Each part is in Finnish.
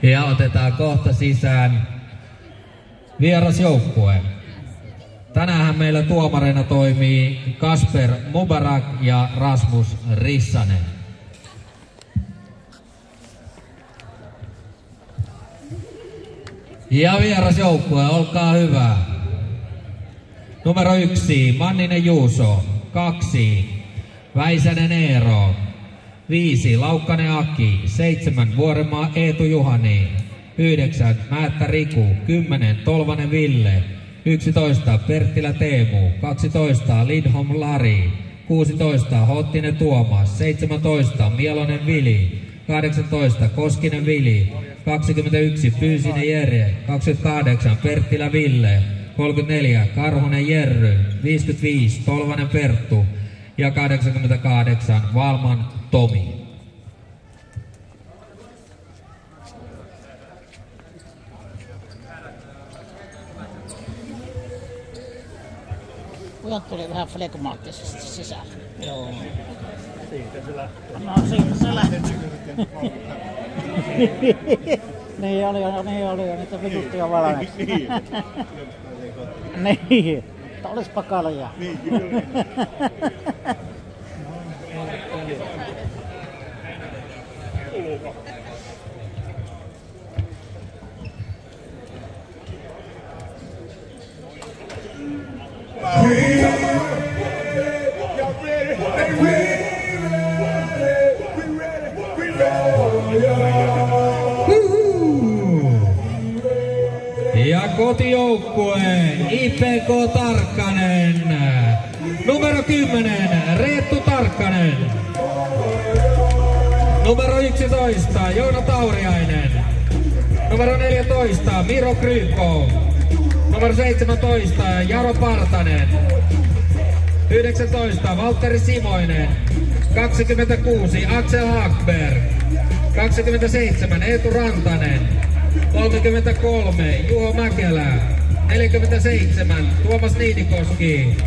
Ja otetaan kohta sisään vierasjoukkue. Tänään meillä tuomareina toimii Kasper Mubarak ja Rasmus Rissanen. Ja vierasjoukkue, olkaa hyvä. Numero 1, Manninen Juuso. 2, Väisänen Eero. 5, Laukkanen Aki. 7, Vuorenmaa Eetu Juhani. 9, Määttä Riku. 10, Tolvanen Ville. 11, Perttilä Teemu. 12, Lindholm Lari. 16, Hottinen Tuomas. 17, Mielonen Vili. 18, Koskinen Vili. 21, Pyysinen Jere. 28, Perttilä Ville. 34, Karhunen Jerry. 55, Tolvanen Perttu. Ja 88, Valman Tomi. Pojat tuli vähän flegmaattisesti sisällä. Joo. Siitä se lähtee. No siitä se lähtee. Niin oli jo niitä vituttuja valmiiksi. Niin. Olispa kalja. Niin, kyllä. Ja kotijoukkue IPK Tarkkanen. Numero 10, Reettu Tarkkanen. Numero 11, Joona Tauriainen. Numero 14, Miro Krykov. Numero 17, Jaro Partanen. 19, Valtteri Simoinen. 26, Axel Hagberg. 27, Eetu Rantanen. 33, Juho Mäkelä. 47, Tuomas Niinikoski.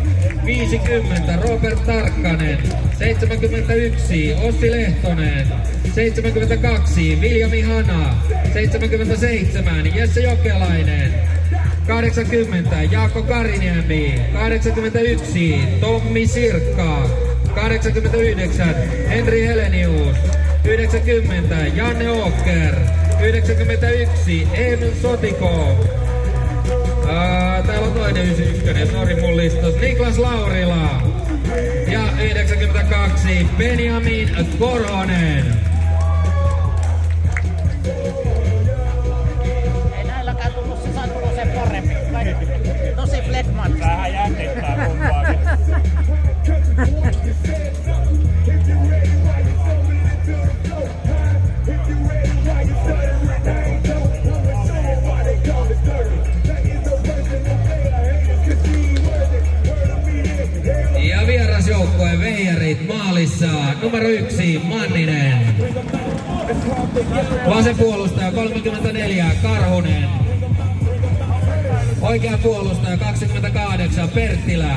50, Robert Tarkkanen. 71, Ossi Lehtonen. 72, Viljami Hana. 77, Jesse Jokelainen. 80, Jaakko Kariniemi. 81, Tommi Sirkka. 89, Henri Helenius. 90, Janne Åker. 91, Emil Sotiko. Täällä on toinen 91, sori mun listas. Niklas Laurila. Ja 92, Benjamin Korhonen. Ei näilläkään tullut sisään paremmin. Tosi flegmaattisesti. Vähän jännittää kumpaakin. Ja vierasjoukkueen veijarit maalissa. Numero 1, Manninen. Vasen puolustaja 34, Karhunen. Oikea puolustaja 28, Perttilä.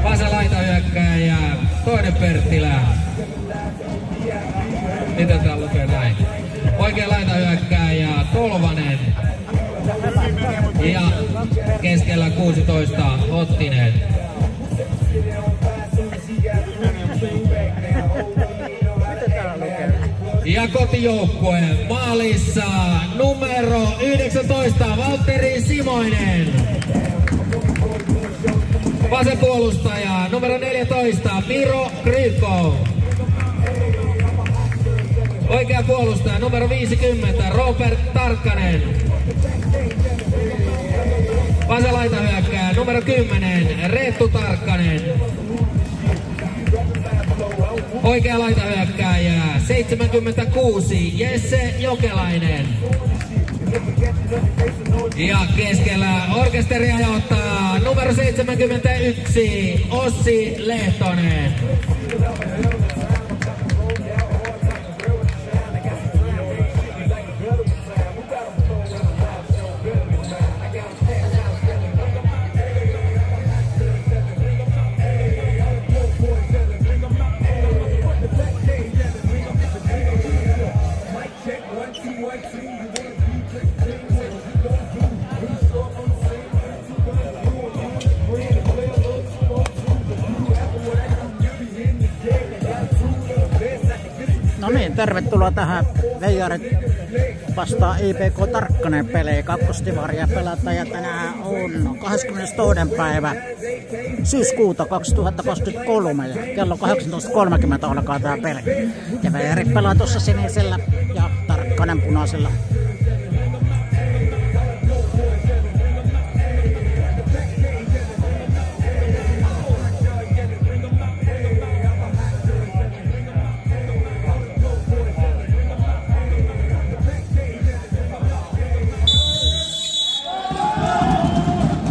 Vasen laitahyökkääjä, toinen Perttilä. Miten täällä lukee näin? Oikea laitahyökkääjä, Tolvanen. Ja keskellä 16, Hottinen. Ja kotijoukkue maalissa numero 19, Valtteri Simoinen. Vasen puolustaja numero 14, Miro Krykov. Oikea puolustaja numero 50, Robert Tarkkanen. Vasen laitahyökkääjä numero 10, Reettu Tarkkanen. Oikea laitahyökkääjä 76, Jesse Jokelainen. Ja keskellä orkesteria johtaa numero 71, Ossi Lehtonen. No niin, tervetuloa tähän Veijarit vastaan IPK Tarkkanen peleihin. Kakkostivaria pelataan ja tänään on 22. päivä syyskuuta 2023 ja kello 18.30 alkaa tää peli. Ja Veijarit pelaa tuossa sinisellä ja Tarkkanen punaisella.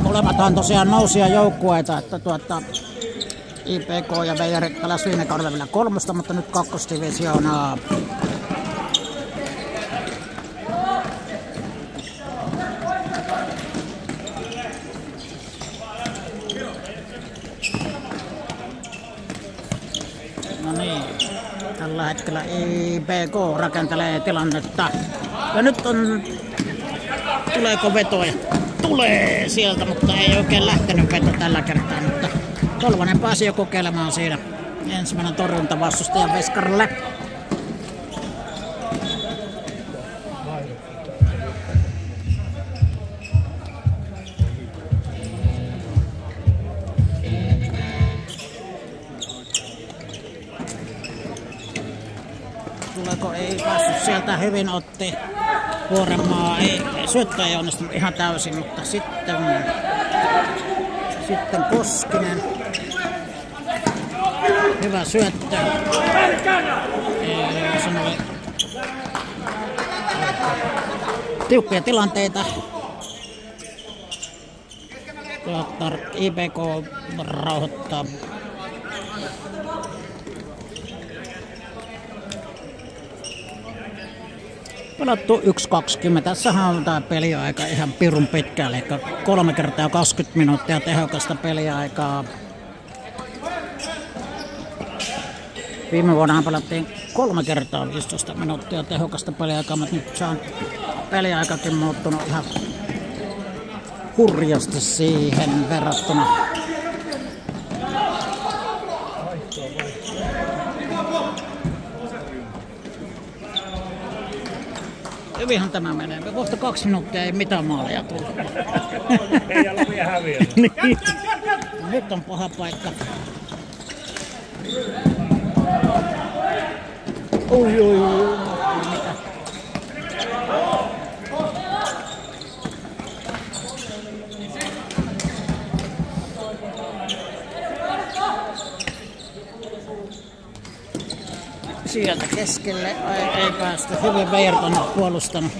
Molemmathan tosiaan nousia joukkueita, että IPK ja Veijarit pelasi viime kaudella vielä kolmosta, mutta nyt kakkosdivisioonaa. No niin, tällä hetkellä IPK rakentelee tilannetta. Ja nyt on... Tuleeko vetoja? Tulee sieltä, mutta ei oikein lähtenyt veto tällä kertaa, mutta Tolvanen pääsi jo kokeilemaan siinä ensimmäinen torjunta vastustajan veskarille. Tuleeko? Ei päässyt sieltä, hyvin otti Vuorenmaa. Syöttö ei onnistunut ihan täysin, mutta sitten Koskinen. Hyvä syöttö. Tiukkoja tilanteita. IPK rauhoittaa. Pelattu 1.20. Tässähän on tää peliaika ihan pirun pitkä, eli 3 kertaa 20 minuuttia tehokasta peliaikaa. Viime vuonna pelattiin 3 kertaa 15 minuuttia tehokasta peliaikaa, mutta nyt se on peliaikakin muuttunut ihan hurjasti siihen verrattuna. Hyvinhän tämä menee. Kohta 2 minuuttia ei mitään maaleja tullut. Ei ole vielä häviöllä. Niin. Nyt on paha paikka. Oi. Sieltä keskelle ei päästä. Hyvin Veijart on puolustanut.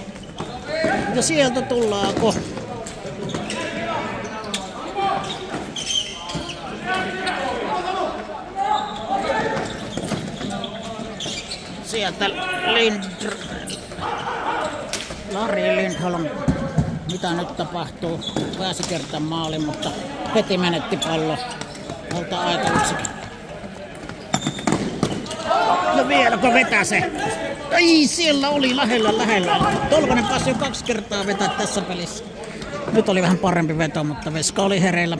Ja sieltä tullaanko? Sieltä Lari Lindholm. Mitä nyt tapahtuu? Pääsi kertaan maalin, mutta heti menetti pallo. Olta aika yksikin. No vieläkö vetää se? Ai, siellä oli lähellä. Tolvanen pääsi jo 2 kertaa vetää tässä pelissä. Nyt oli vähän parempi veto, mutta Veska oli hereillä.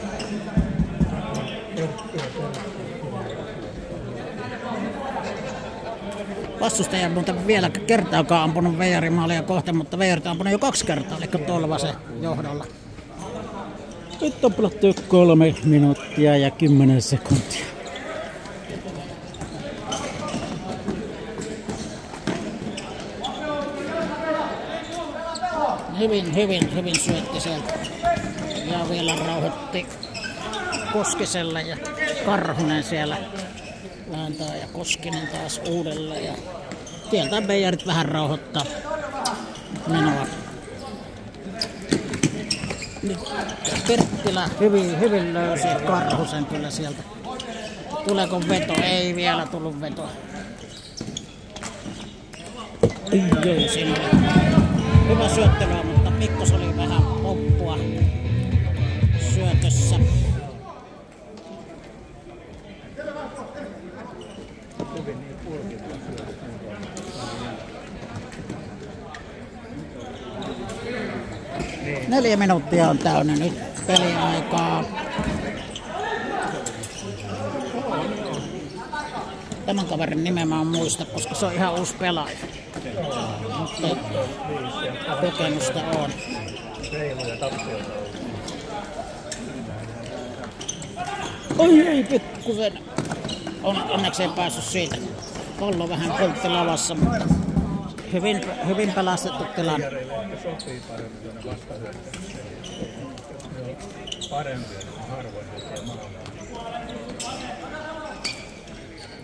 Vastustaja ei muuten vielä kertaakaan ampunut Veijarin maalia kohti, mutta Veijarit on ampunut jo 2 kertaa, eli Tolvasen johdolla. Nyt on pelattu 3 minuuttia ja 10 sekuntia. Hyvin syötti sieltä. Ja vielä rauhoitti Koskiselle ja Karhunen siellä vääntää ja Koskinen taas uudelleen. Ja sieltä Veijarit vähän rauhoittaa menoa. Nyt Perttilä hyvin löysi Karhusen kyllä sieltä. Tuleeko veto? Ei vielä tullut vetoa. Joo, siinä oli hyvä syöttelyä, mutta Mikkos oli vähän poppua syötössä. 4 minuuttia on täynnä nyt peliaikaa. Tämän kaverin nimen mä en muista, koska se on ihan uusi pelaaja. Mutta kokemusta on. Oi ei pikkusen. Onneksi ei päässyt siitä. Pallo vähän poltti lavassa, mutta hyvin pelastettu tilanne.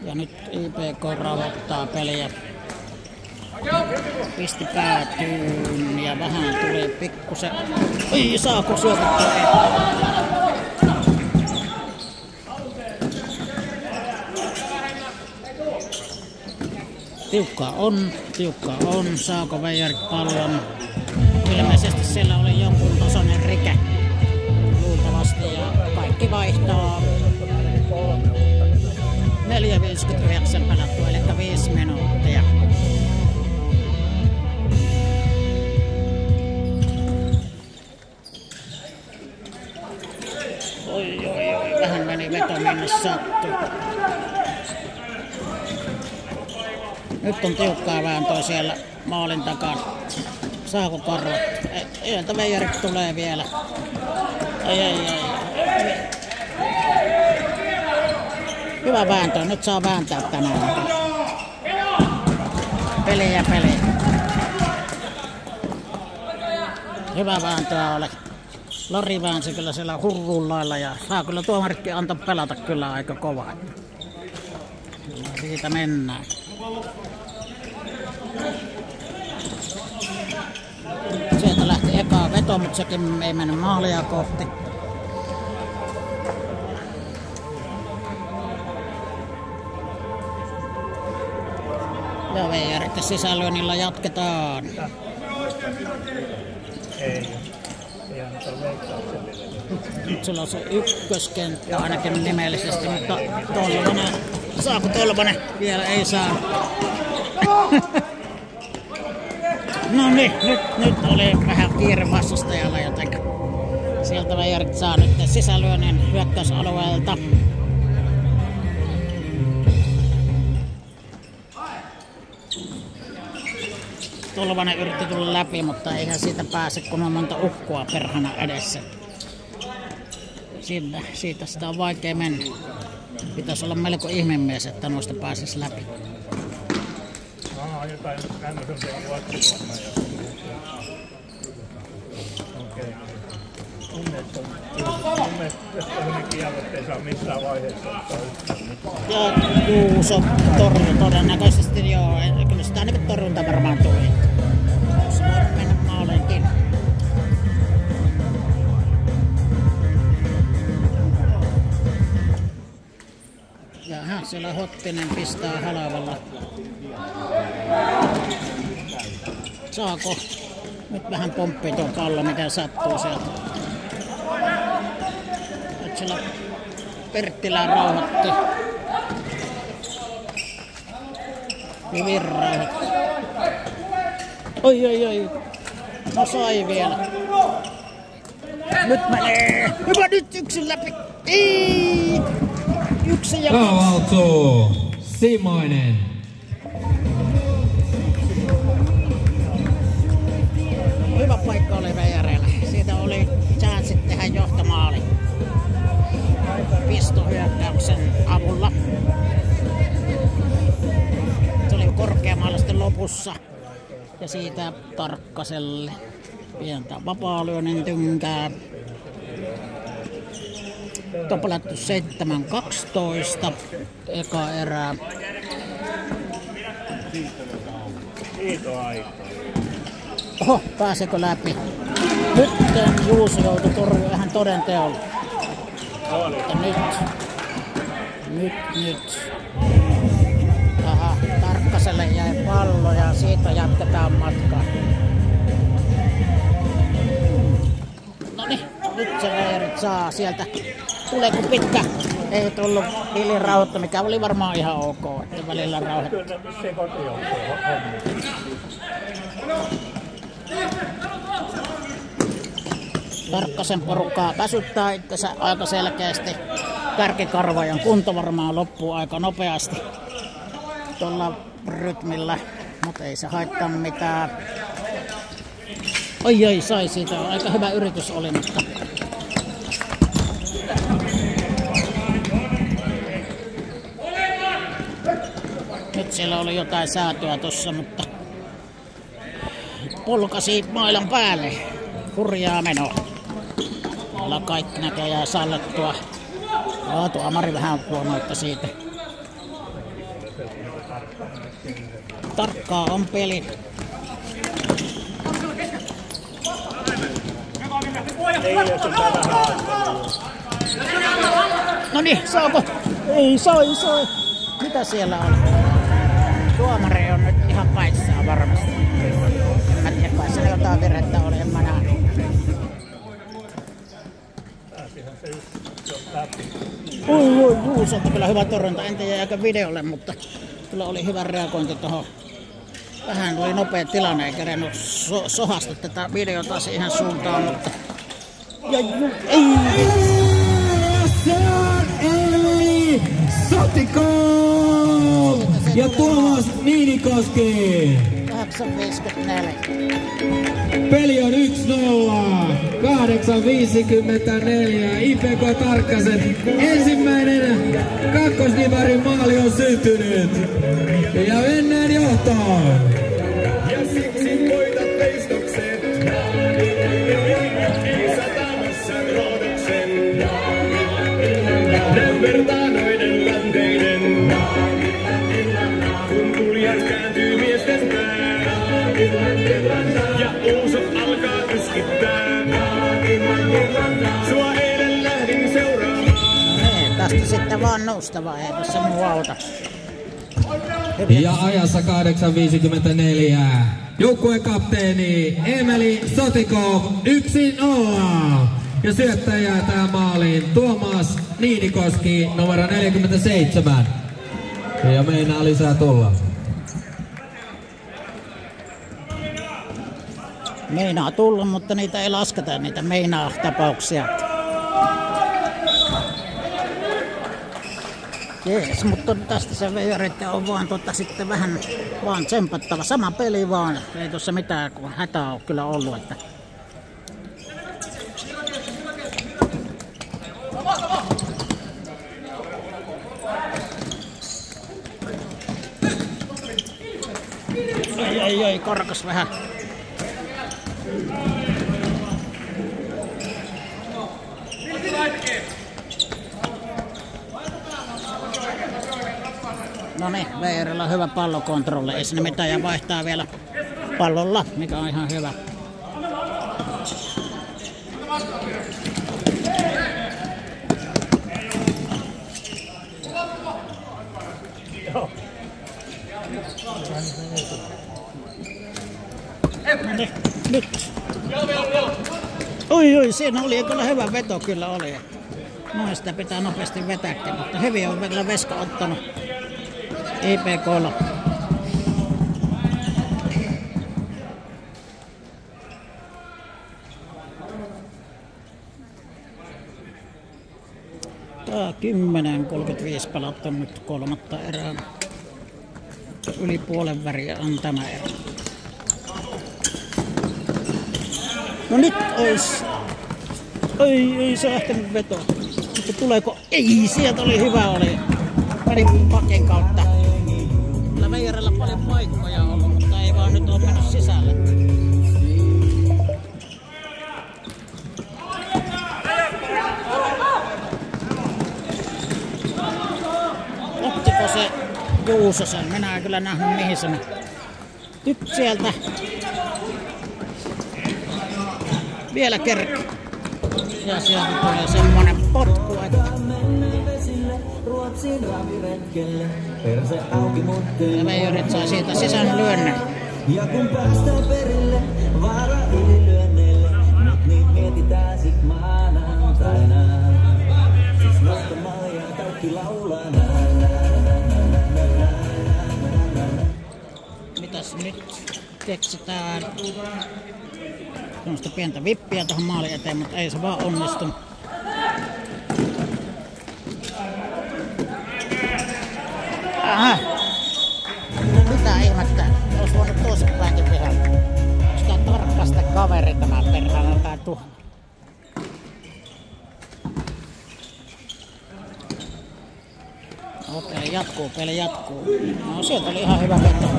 Ja nyt IPK rauhoittaa peliä. Pisti päätyyn ja vähän tuli pikkusen. Oi, saako syötettyä? Tiukkaa on. Saako Veijarit pallon? Ilmeisesti siellä oli jonkun tasoinen rike. Luultavasti ja kaikki vaihtaa. 4.59 pelattu, eli 5 minuuttia. Oi, vähän meni veto minne sattuu. Nyt on tiukkaa vääntöä siellä maalin takana. Saako karvat? Sieltä Veijarit tulee vielä. Ei. Hyvä vääntö. Nyt saa vääntää tänään. Peli. Hyvä vääntöä ole. Lari väänsi kyllä siellä hurruun lailla ja saa kyllä tuomaritkin antaa pelata kyllä aika kovaa. Siitä mennään. Sieltä lähti eka veto, mutta sekin ei mennyt maalia kohti. Ja Veijarit sisälyönnillä jatketaan. Nyt sillä on se ykköskenttä ainakin nimellisesti, mutta Tolvanen. Saako Tolvanen? Vielä ei saa. No niin, nyt oli vähän kiire vastustajalla, joten sieltä Veijarit saa nyt sisälyönnin hyökkäysalueelta. Tolvanen yritti tulla läpi, mutta eihän siitä pääse, kun on monta uhkoa perhana edessä. Siitä sitä on vaikea mennä. Pitäisi olla melko ihmemies, että noista pääsisi läpi. Jotain tämmöisiä luottiluomaa. Okei. Mun mielestä tämmöinen kielot ei saa missään vaiheessa ottaa yhtään. Ja Juuso torjui todennäköisesti joo. Kyllä sitä niin torjunta varmaan tuli. Se voi mennä maaliinkin. Jaha, siellä Hottinen pistää halavalla. Saako? Nyt vähän pomppii tuo pallo, mikä sattuu sieltä. Nyt siellä Perttilä rauhoitti. Hyvin rauhoitti. Oi. No sai vielä. Nyt menee. Hyvä, nyt yksin läpi. Ei. Yksi ja Avautuu Simoinen. Hyvä paikka oli Veijareilla. Siitä oli chanssit tehdä johtomaali pistohyökkäyksen avulla. Se oli korkeammalla sitten lopussa. Ja siitä Tarkkaselle pientä vapaalyönnin tynkää. Topalattu 7-12 eka erää. Oho, pääsekö läpi? Nyt Juuso joutui torjumaan vähän todenteolla. Nyt. Aha, Tarkkaselle jäi pallo ja siitä jatketaan matkaa. Noniin, nyt se Veijarit saa sieltä. Tuleeko pitkä? Ei tullut Vilin rauhoittu, mikä oli varmaan ihan ok, että välillä rauhoittu. Tarkkasen porukkaa väsyttää itsensä aika selkeästi. Kärkikarvajan kunto varmaan loppuu aika nopeasti tuolla rytmillä, mutta ei se haittaa mitään. Oi sai siitä, aika hyvä yritys oli, mutta nyt siellä oli jotain säätöä tossa, mutta polkasi mailan päälle. Hurjaa menoa. Täällä kaikki näköjään sallettua. Tuomari vähän huonoitta siitä. Tarkkaa on peli. No niin, saako? Ei, sai. Mitä siellä on? Tuomari on nyt ihan paitsaa varmasti. En mä tiedä, kai siellä jotain virhettä oli, en mä nähnyt. Oi, se on kyllä hyvä torjunta. En tiedä jääkö videolle, mutta kyllä oli hyvä reagointi tuohon. Vähän oli nopea tilanne, ei kerennyt sohasta tätä videota siihen suuntaan, mutta ei! Eli Sotikov ja Tuomas Niinikoski. 8.54. Peli on 1-0. 8.54. IPK Tarkkasen ensimmäinen kakkosdivarin maali on syntynyt. Ja mennään johtoon. Ja siksi voitat veistokset. Satamassa Roodoksen. Näy vertaanoiden lanteiden. Kun tulijat kääntyy miesten pää. Ja uusot alkaa yskittää. Sua eilen lähdin seuraamaan. Tästä sitten vaan noustava, ei tässä muu auta. Ja ajassa 8.54. Joukkueen kapteeni Emeli Sotikov 1-0. Ja syöttäjä tähän maaliin Tuomas Niinikoski numero 47. Ja meinaa lisää tulla. Meinaa tulla, mutta niitä ei lasketa, niitä meinaa tapauksia. Jees, mutta tästä se veijareiden on vaan sitten vähän vaan tsempattava. Sama peli vaan, ei tuossa mitään, kun hätää on kyllä ollut. Että Ai, karkas vähän. No niin, Veijarilla on hyvä pallokontrolli, ei sinne mitään, ja vaihtaa vielä pallolla, mikä on ihan hyvä. No niin, nyt. Oi, siinä oli kyllä hyvä veto, kyllä oli. Noin sitä pitää nopeasti vetääkin, mutta hyvin on vielä Veska ottanut IPK:lla. Tää 10.35 pelattu nyt kolmatta erää. Yli puolen väriä on tämä erä. No nyt ois. Ei se lähtenyt vetoa. Mutta tuleeko? Ei, sieltä oli hyvä oli. Meni pakin kautta. Kyllä Veijarilla paljon paikkoja ollut, mutta ei vaan nyt ole mennyt sisälle. Ottiko se Juuso sen? Minä en kyllä nähnyt mihin se meni. Nyt sieltä. Vielä kerran. Ja sieltä tulee semmonen potku, että ja Veijarit saa siitä sisään lyönnen. Ja kun päästään perille, vaara ylilyönneille, mut niit mietitään sit maanantaina. Siis nostamalla ja kaikki laulaa. Mitäs nyt keksitään? Semmoista pientä vippiä tuohon maalin eteen, mutta ei se vaan onnistu. Aha! Mitä ihmettä? Olisi voinut toisinpäinkin tehdä. Sitä tarkasta kaveri tämä perhana tää tuhma. No, peli jatkuu. No sieltä oli ihan hyvä veto.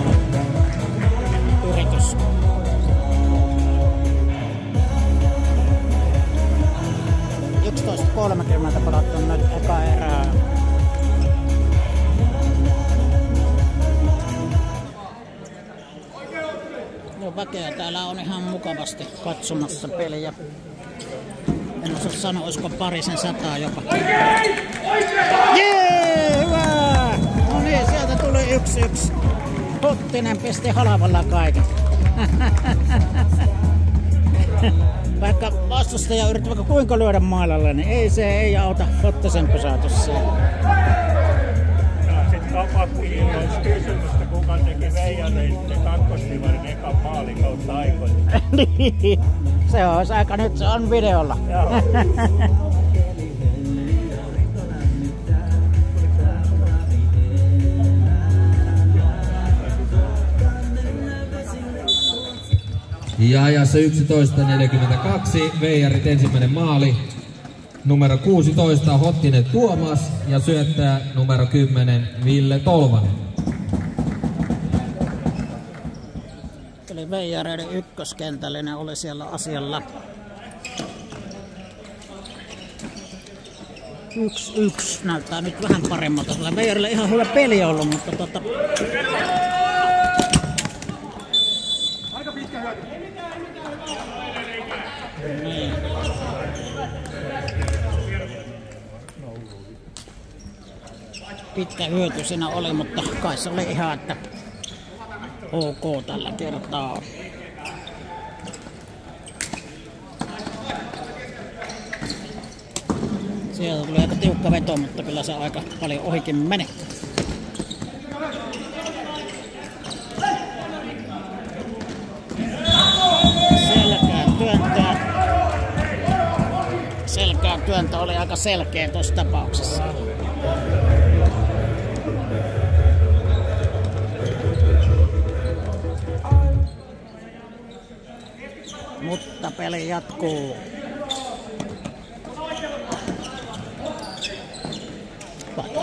Yritys. .30 pelattu nyt eka erää. No väkeä täällä on ihan mukavasti katsomassa peliä. En osaa sanoa, olisiko parisen sataa jopa. Jee, hyvä! No niin, sieltä tuli 1-1. Hottinen pisti halvalla kaiken. Vaikka vastustaja yritti vaikka kuinka lyödä mailalle, niin ei auta Hottisen pysäytys siellä. Ja sit kapattiin noissa kysymystä, kuka teki Veijareiden kakkosdivarin ekan maalin kautta aikoina. Niin, se olisi aika nyt, se on videolla. Ja ajassa 11.42 Veijarit ensimmäinen maali. Numero 16 Hottinen Tuomas ja syöttää numero 10 Ville Tolvanen. Eli Veijareiden ykköskentällinen oli siellä asialla. 1-1 näyttää nyt vähän paremmalta. Sillä Veijarille ihan hyvä peli ollut, mutta niin. Pitkä hyöty siinä oli, mutta kai se oli ihan että ok tällä kertaa. Sieltä tuli aika tiukka veto, mutta kyllä se aika paljon ohikin meni. Selkään työntö oli aika selkeä tuossa tapauksessa. Mutta peli jatkuu.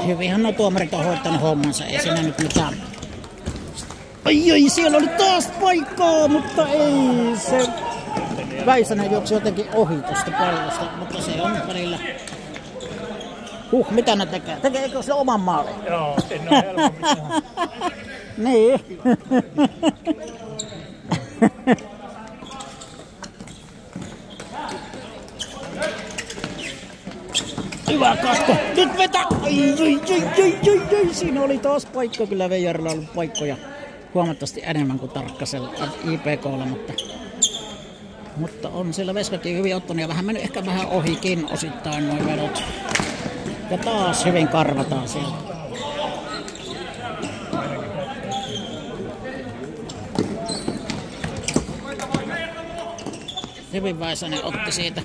Hyvinhän nuo tuomarit on hoitanut hommansa, ei siinä nyt mitään. Ai, siellä oli taas paikkaa, mutta ei se. Väisänen juoksi jotenkin ohi tosta pallosta, mutta se on välillä. Mitä ne tekee? Tekeekö se oman maalin? Joo, en ole helpompi tehdä. Niin. Hyvä katko. Nyt vetä! Ai. Siinä oli taas paikka. Kyllä Veijarilla on ollut paikkoja huomattavasti enemmän kuin Tarkkasella IPK:lla, mutta on siellä Veskakin hyvin ottanut ja vähän mennyt ehkä vähän ohikin osittain noin vedot. Ja taas hyvin karvataan siellä. Hyvin Väisänen otti siitä.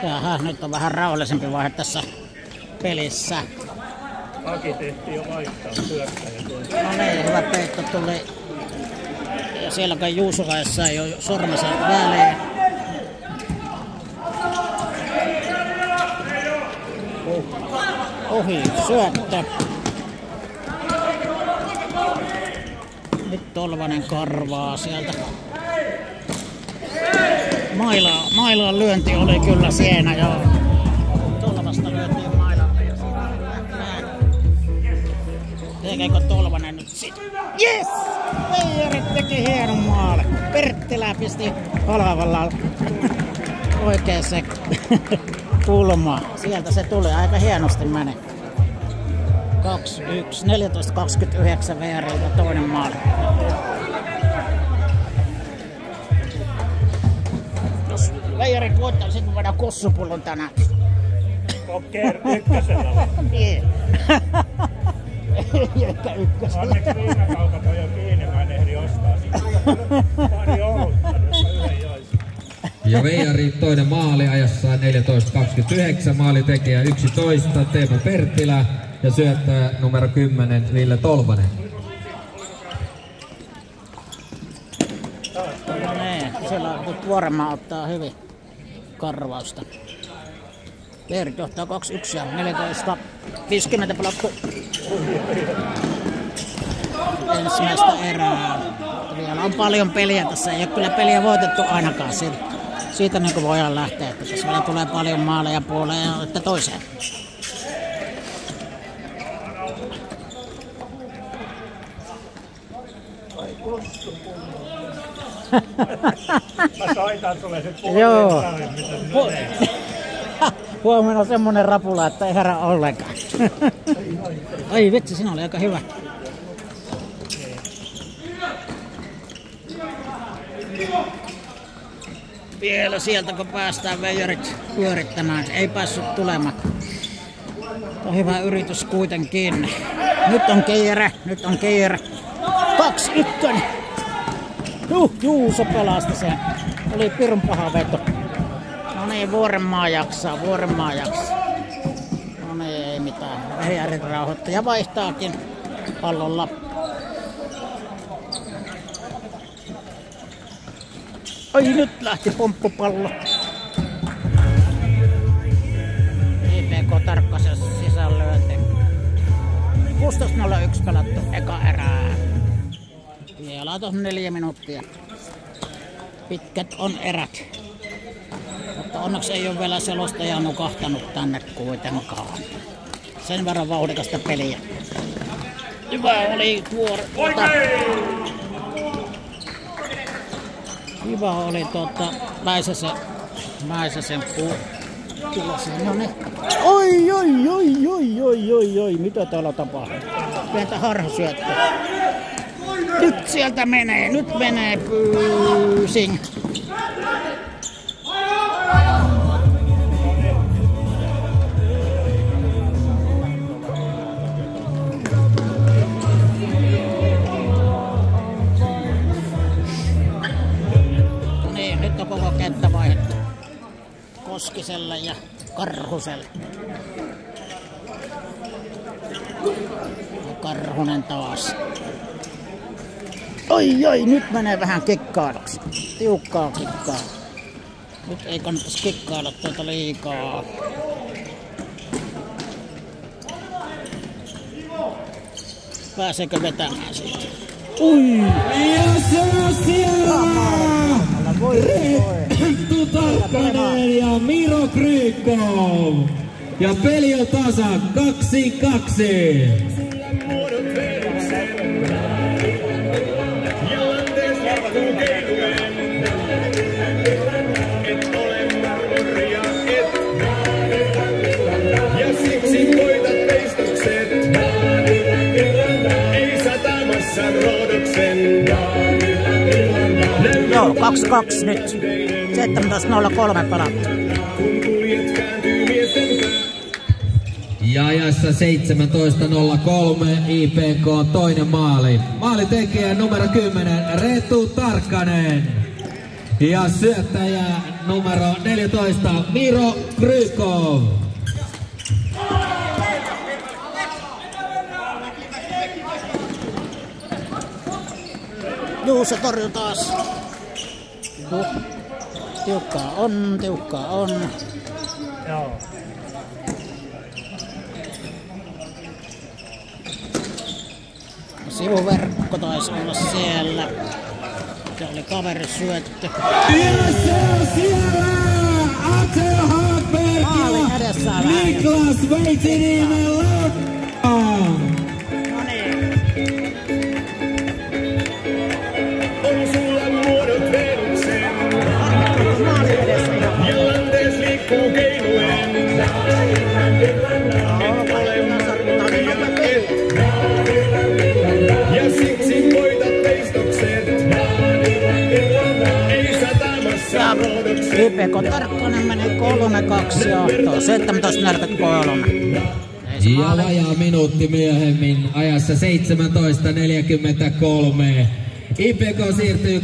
Jaha, nyt on vähän rauhallisempi vaihe tässä pelissä. Aki tehtiin jo vaihtaa hyökkäjä. No niin, hyvä peitto tuli. Ja siellä kai Juusulaissa ei ole sormensa väliin. Ohi, syöttö. Nyt Tolvanen karvaa sieltä. Mailaan lyönti oli kyllä siinä, joo. Tolvasta lyöntiin mailalle ja tekeekö Tolvanen nyt sit? Yes! Veijarit teki hienon maali. Perttilä pisti halvalla oikeeseen kulmaan. Sieltä se tuli, aika hienosti meni. 2-1, 14-29 Veijarilta toinen maali. Jos Veijarit voittaa, sitten voidaan kossupullon tänään. Poker ykkösellä. Niin. Eikä ykkösellä. Onneksi viime kaupat on jo kiinni, mä en ehdi ostaa sitä. Pari olutta, yhden joissa. Ja Veijarit toinen maali ajassa 14.29, maalitekijä 11 Teemu Perttilä ja syöttäjä numero 10 Ville Tolvanen. No niin, siellä nyt Vuorenmaa ottaa hyvin karvausta. Veijarit johtaa 2-1 ja 14.50 pelattu ensimmäistä erää. Vielä on paljon peliä tässä, ei ole kyllä peliä voitettu ainakaan siitä niin kuin voidaan lähteä, että tässä vielä tulee paljon maaleja puoleen ja että toiseen. Mä soitan sulle sit Joo. puolelle, miten menee. Huomenna on semmonen rapula, että ei herää ollenkaan. Ai vitsi, siinä oli aika hyvä. Vielä sieltä kun päästään Veijarit pyörittämään, ei päässyt tulemaan. On hyvä yritys kuitenkin. Nyt on kiire. 2-1. Juuso pelasti sen. Oli pirun paha veto. No niin, Vuorenmaa jaksaa. No niin, ei mitään. Veijarit rauhoittaja vaihtaakin pallolla. Ai nyt lähti pomppupallo. IPK Tarkkasen sisäänlyönti. 16.01 pelattu eka erää. Vielä on 4 minuuttia. Pitkät on erät. Mutta onneksi ei ole vielä selostaja nukahtanut tänne kuitenkaan. Sen verran vauhdikasta peliä. Hyvä oli Hyvä oli Väisäsen tulos. No niin. Oi, mitä täällä tapahtuu? Pientä harhasyöttöä. Nyt sieltä menee, Pyysing. No niin, nyt on koko kenttä vaihdettu Koskiselle ja Karhuselle. Ja Karhunen taas. Ai, nyt menee vähän kikkailuksi. Tiukkaa kikkaa. Nyt ei kannattaisi kikkailla tuota liikaa. Pääseekö vetämään siitä? Ui! Ja se on siellä! Rettu Tarkkanen ja Miro Krykov. Ja peli on tasa 2-2. Joo, 2-2 nyt. 17.03 pelattu. Ja ajassa 17.03 IPK toinen maali. Maalitekijä numero 10 Rettu Tarkkanen. Ja syöttäjä numero 14 Miro Krykov. Juuso torjuu taas. Tiukkaa on. Joo. Sivuverkko taisi olla siellä. Se oli kaveri syöttö. Ja se on siellä! Ate Hagberg ja Niklas Veitiniemen loppu! No niin. On sulla muodot Venuksen. Ja lantees liikkuu keinoen. Et ole marmoria, et IPK Tarkkanen meni 3-2 johtoon, 17.43. Ja vajaa minuutti myöhemmin ajassa 17.43. IPK siirtyy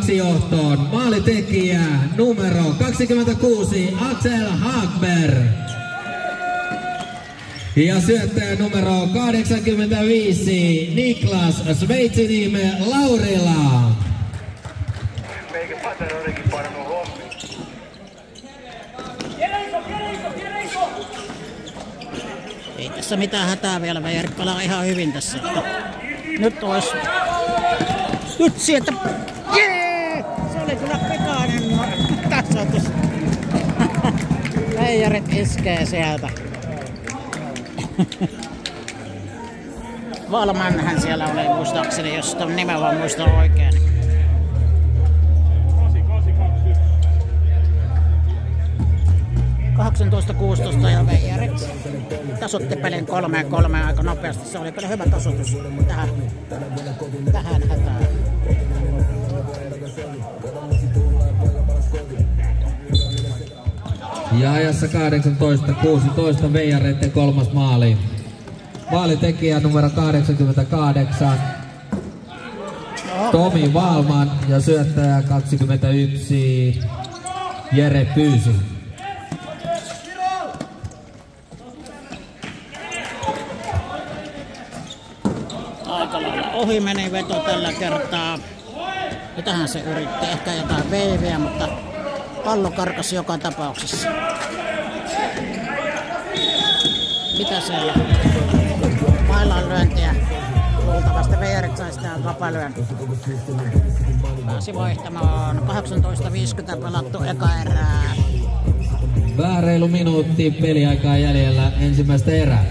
3-2 johtoon. Maalitekijä numero 26 Axel Hagberg. Ja syöttäjä numero 85 Niklas Sveitsinime Laurila. Ei tässä mitään hätää vielä, Veijari pelaa ihan hyvin tässä. Nyt olisi... Nyt sieltä... Jee! Se oli kyllä pikainen tasoitus. Veijarit iskee sieltä. Valmanhan siellä oli muistaakseni, jos ton nimen vaan muistan oikein. (18-16) ja Veijarit tasoitti pelin 3-3 aika nopeasti. Se oli kyllä hyvä tasoitus tähän hätään. Ja ajassa 18.16 Veijareiden kolmas maali. Maalitekijä numero 88 Tomi Valman ja syöttäjä 21 Jere Pyysi. Aika lailla ohi meni veto tällä kertaa. Mitähän se yritti? Ehkä jotain veiviä, mutta pallo karkasi joka tapauksessa. Mitä siellä? Mailaan lyöntiä. Luultavasti Veijarit sai sitä vapalyön. Pääsi vaihtamaan. 18.50 pelattu eka erää. Vähän reilu minuutti peliaikaa jäljellä ensimmäistä erää.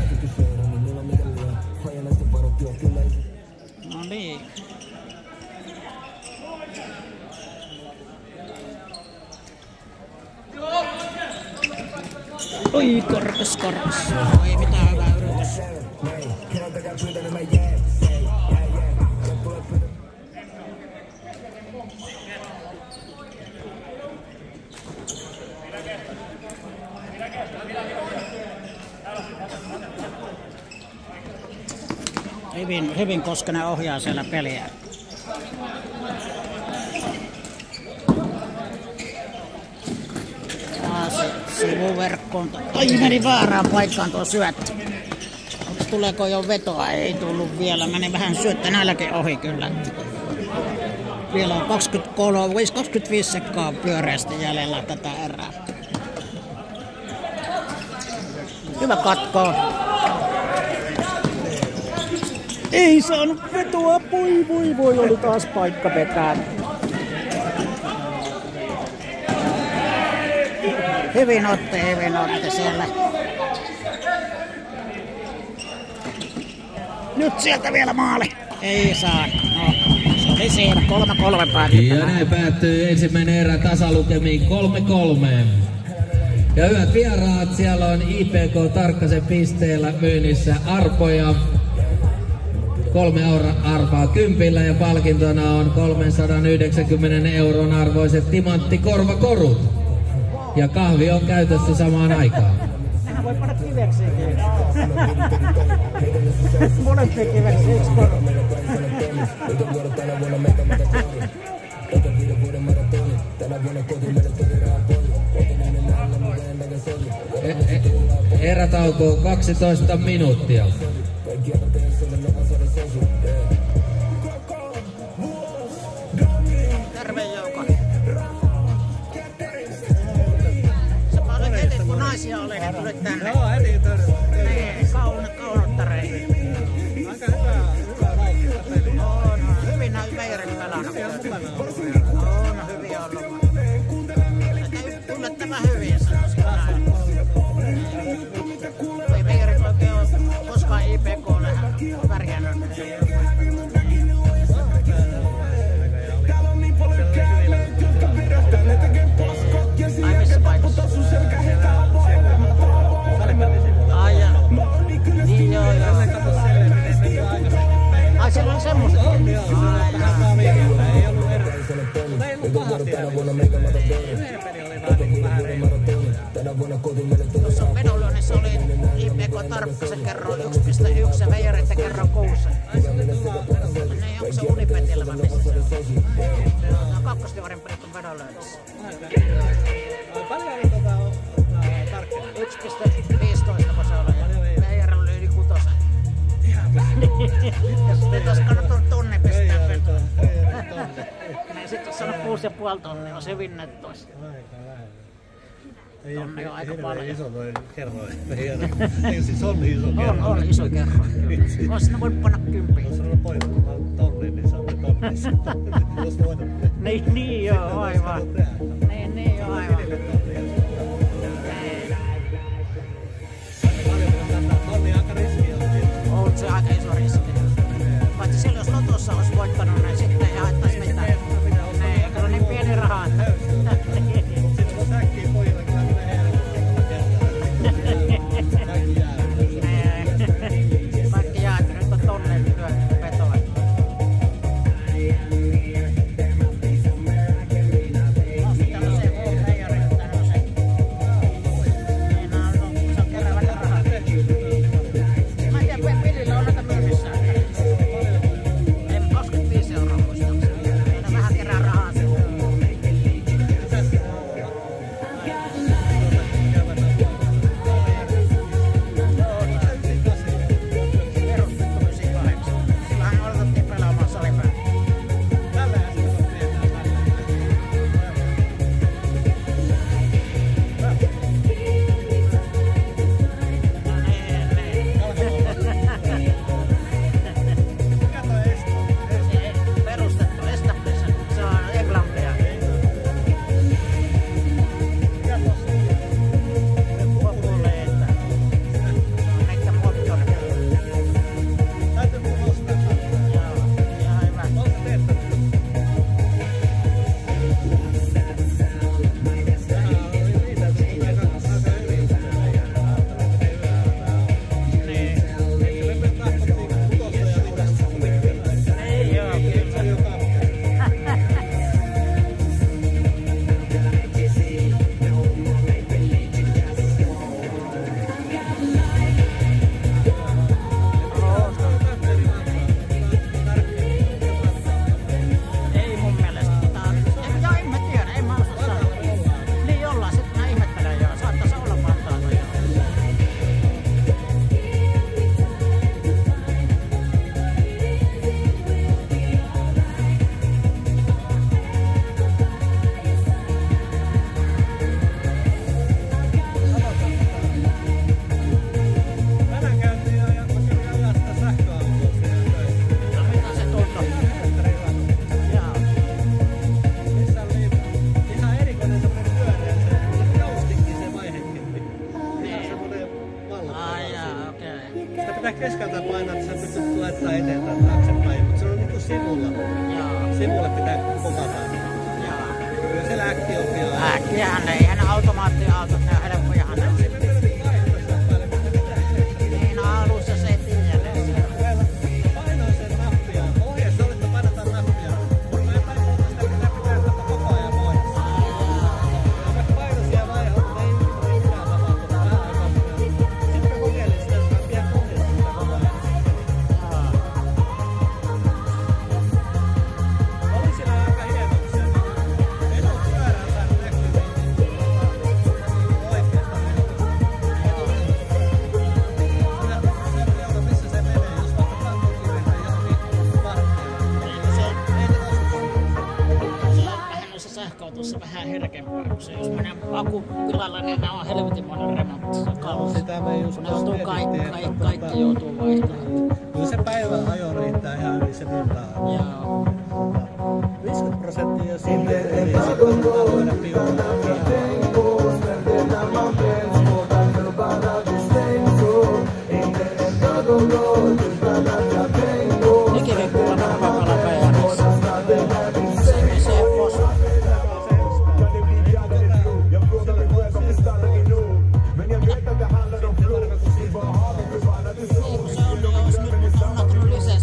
No niin. Oi, korkas. Ei mitään hyvää yritys. Hyvin Koskinen ohjaa siellä peliä. Sivuverkkoon. Ai, meni väärään paikkaan tuo syöttö. Tuleeko jo vetoa? Ei tullut vielä. Meni vähän syöttö nälkä ohi kyllä. Vielä on 25 sekkaa pyöreästi jäljellä tätä erää. Hyvä katko. Ei saanut vetoa. Voi. Oli taas paikka vetää. Hyvin otti siellä. Nyt sieltä vielä maali. Ei saa. No, se oli siinä. 3-3 päätti. Ja näin päättyy ensimmäinen erä tasalukemiin 3-3. Ja hyvät vieraat, siellä on IPK Tarkkasen pisteellä myynnissä arpoja. 3 arpaa kympillä ja palkintona on 390 € arvoiset timanttikorvakorut. Ja kahvi on käytössä samaan aikaan. Nehän voi panna kiveksiäkin. Molempia kiveksiä, yksi korva. Erätauko 12 minuuttia. Terve Jouko. Sä olet heti kun naisia oli, niin tulit tänne. Joo, heti törmäsi. Niin, kaunottareihin. Aika hyvä vaikka peli. On, hyvin näin Veijarit pelannut. On hyvin ollut. Yllättävän hyvin sanoisin näin. Ei Veijarit oikein ole koskaan IPK:lle pärjännyt. Ai missä paikassa? Ai ja. Niin joo. Ai siellä on semmoset. Ei ollut pahasti. Yhden peli oli Tarkkasen kerroin 1.1 ja Veijareiden kerroin 6. Niin, onko se Unipetillä vai missä se on? Tämä on kakkosdivarin pelit on vedonlyönnissä. Paljon on Tarkkanen? 1.15 kun se oli ja Veijarilla oli yli 6. Ja sitten tos kannattanut tunnin pistää vetoa. Niin sit jos sanoo 6,5 tonnia, on se hyvin nettoissa. Tonni on aika paljon. Iso noin kerroin. Ei siis on iso kerroin. On iso kerroin. Vois sinä voinut panna 10. Jos on poika tonnin, niin saamme tonnissa. Jos voinut. Niin joo, aivan. Niin joo, aivan. Tonni aika riski on. On se aika iso riski. Paitsi silloin jos lotossa olisi voittanut, niin sitten ei haittais mitään. Niin, kyllä niin pieni raha. Sitten on säkkiä pojille, kyllä menee kaikki jää. Kaikki jää, että nyt on tonnin lyöty vetoa. Keskeltä painaa, että sä pystyt laittaa eteen tai taaksepäin, mutta se on niinku sivulla. Sivulle pitää kokata. Kyllä siellä äkki on vielä. Äkkiähän ne, eihän ne automaattiautot, ne on helppojahan ne. Niin alussa se ei tiedä. Painaa sen nappia. Ohjeessa oli, että painetaan nappia. Mutta mä en painaa sitä, pitää sitä koko ajan pois. Mä painoin siellä vaiheessa, mutta ei mitään tapahtunut. Vähän aikaa. Sitten mä kokeilin sitä, että mä pidän kohdista sitä koko ajan. Oli siellä aika hieno, kun se en ole pyörään saanut näkyä. Oikeastaan missä se menee, jos vaikka pakkokivetä johonkin vartteella. Se on noissa sähköautossa vähän herkempää, kun se jos menee akkupilalle, niin ne on helvetin monen remonttissa kalussa. Sitä me just Ne joutuu kaikki joutuu vaihtamaan. Kyllä se päivän ajo riittää ihan hyvin se mittaa. Joo. 50% sinne, eli sitten kannattaa voida piuhaa. Ikinä kuulla napapala päivässä. Se posa. Jos nyt on ottanut lisenssi,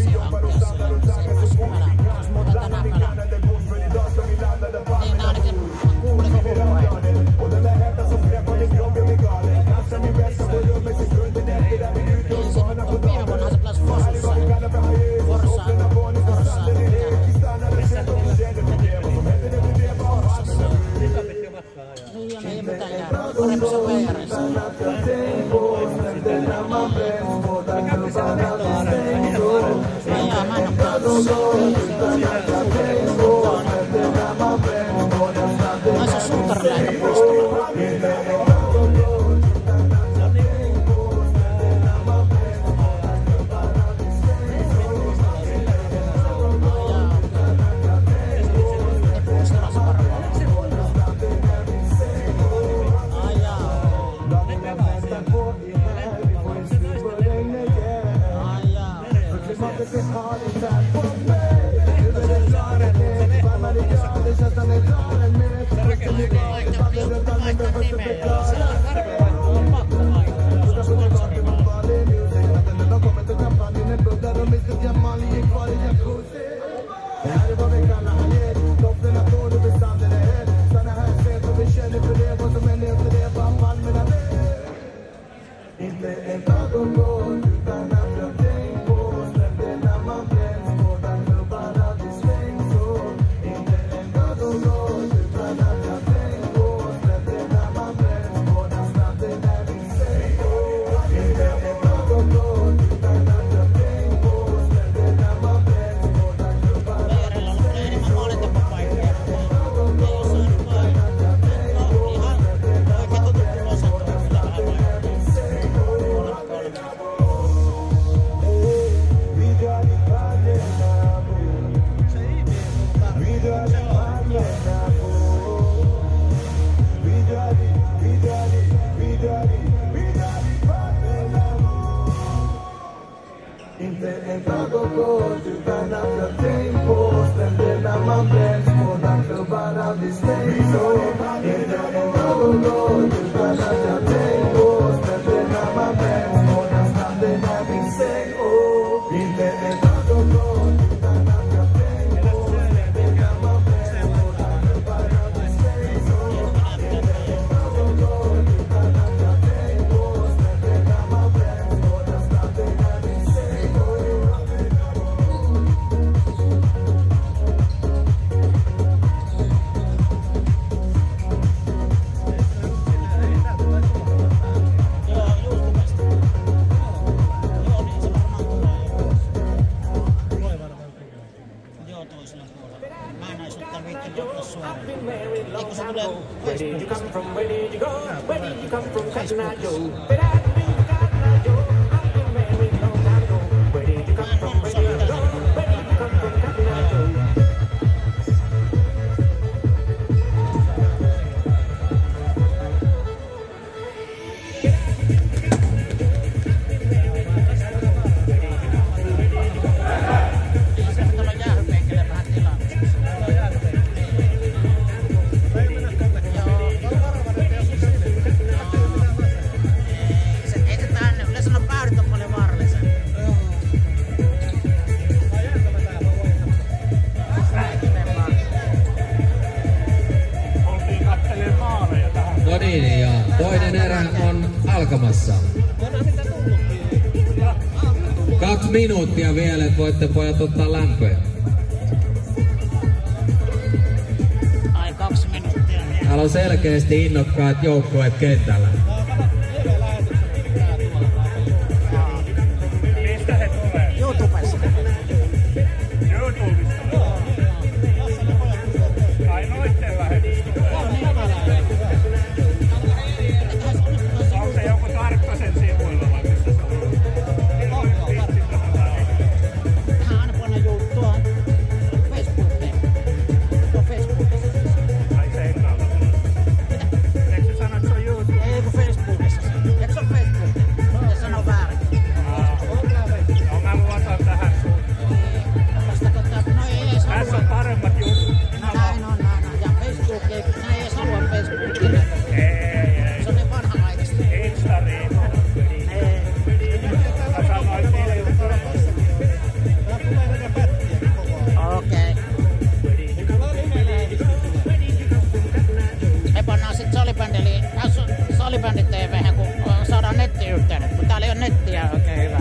Toinen erä on alkamassa. 2 minuuttia vielä, että voitte pojat ottaa lämpöä. Ai 2 minuuttia. Täällä on selkeästi innokkaat joukkueet kentällä. Mistä he tulee? YouTubesta. YouTubesta. Ai noitten lähetys tulee. Onko se joku Tarkkasen sivuilla vai mistä se on? Hän aina panna juttua Facebookiin. Ai seinällä. Eikö se sano, että se on YouTube? Ei kun Facebookissa. Eikö se ole Facebook? Se sanoo väärin. No mä luotan tähän sun. No ei edes Tässä on halua. paremmat jutut. Näin on. Ja Facebook ei, näin ei edes halua Facebookia. Ei. Se on niin vanhanaikaista. Instariin. Mä sanoin hiljuutta. Okei. Me pannaan sit salibändi TV:hen, kun saadaan nettiyhteydet, kun täällä ei ole nettiä oikein hyvä.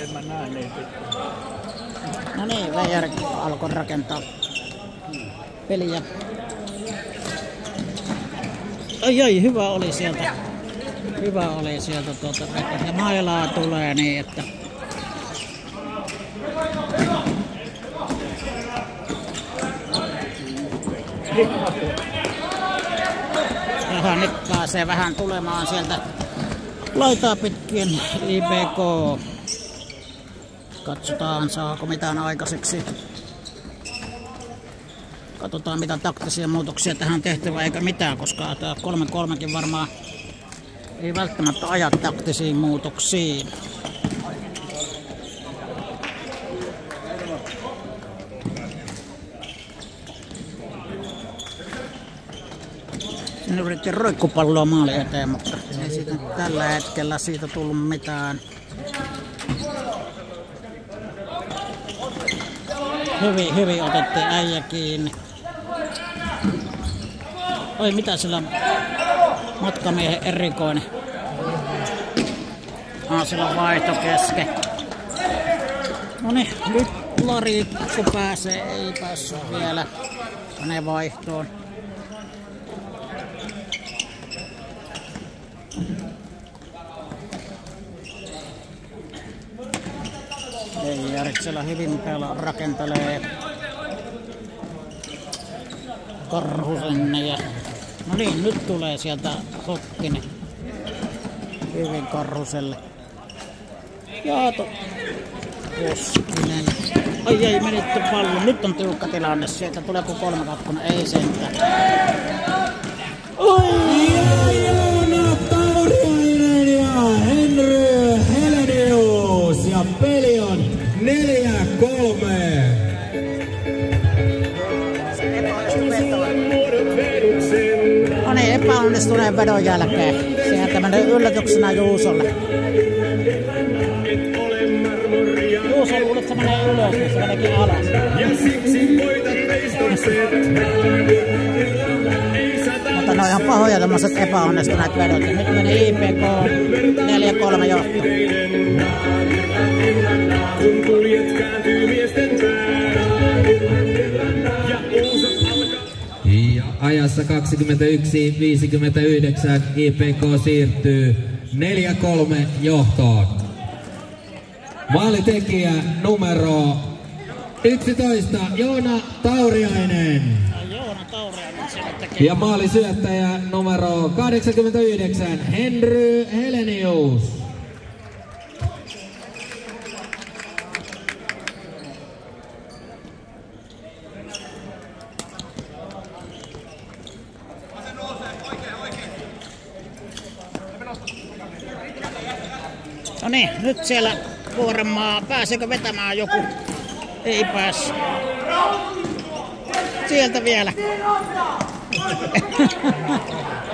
En mä näe niin pitää. No niin, Veijari alkoi rakentaa peliä. Ai, hyvä oli sieltä. Ja mailaa tulee niin, että jaha, nyt pääsee vähän tulemaan sieltä laitaa pitkin IBK. Katsotaan saako mitään aikaiseksi. Katsotaan mitä taktisia muutoksia tähän on tehty vai eikä mitään, koska tämä 3-3kin varmaan ei välttämättä aja taktisiin muutoksiin. Sinne yritti roikkupalloa maali eteen, mutta ei siitä tällä hetkellä siitä tullut mitään. Hyvin otettiin äijä kiinni. Oi mitä sillä matkamiehen erikoinen. Sillä on vaihto kesken. Noniin, nyt Lari kun pääsee, ei päässyt vielä hänen vaihtoon. Ei Järksellä hyvin rakentelee Karhusen ja no niin, nyt tulee sieltä Hokkinen hyvin Karhuselle. Ja Koskinen. Ai ei menitty paljon. Nyt on tiukka tilanne. Sieltä tulee kuin 3-2. Ei sentään. Oi! Joona Tauriainen ja Henry Helenius. Ja peli on 4-3. No niin, epäonnistuneen vedon jälkeen. Sieltä menee yllätyksenä Juusolle. Juuso luulet, että se menee ylös, niin se meneekin alas. Ja siksi voitat veistokset. Mutta ne on ihan pahoja tämmöiset epäonnistuneet vedot. Ja nyt meni IPK 4-3 johto. Kun kuljet kääntyy miesten pää. Ja uusat alkaa. Ja ajassa 21.59 IPK siirtyy 4-3 johtoon. Maalitekijä numero 11 Joona Tauriainen. Joona Tauriainen siellä tekee. Ja maalisyöttäjä numero 89 Henry Helenius. No niin, nyt siellä Vuorenmaa. Pääseekö vetämään joku? Ei pääs. Sieltä vielä.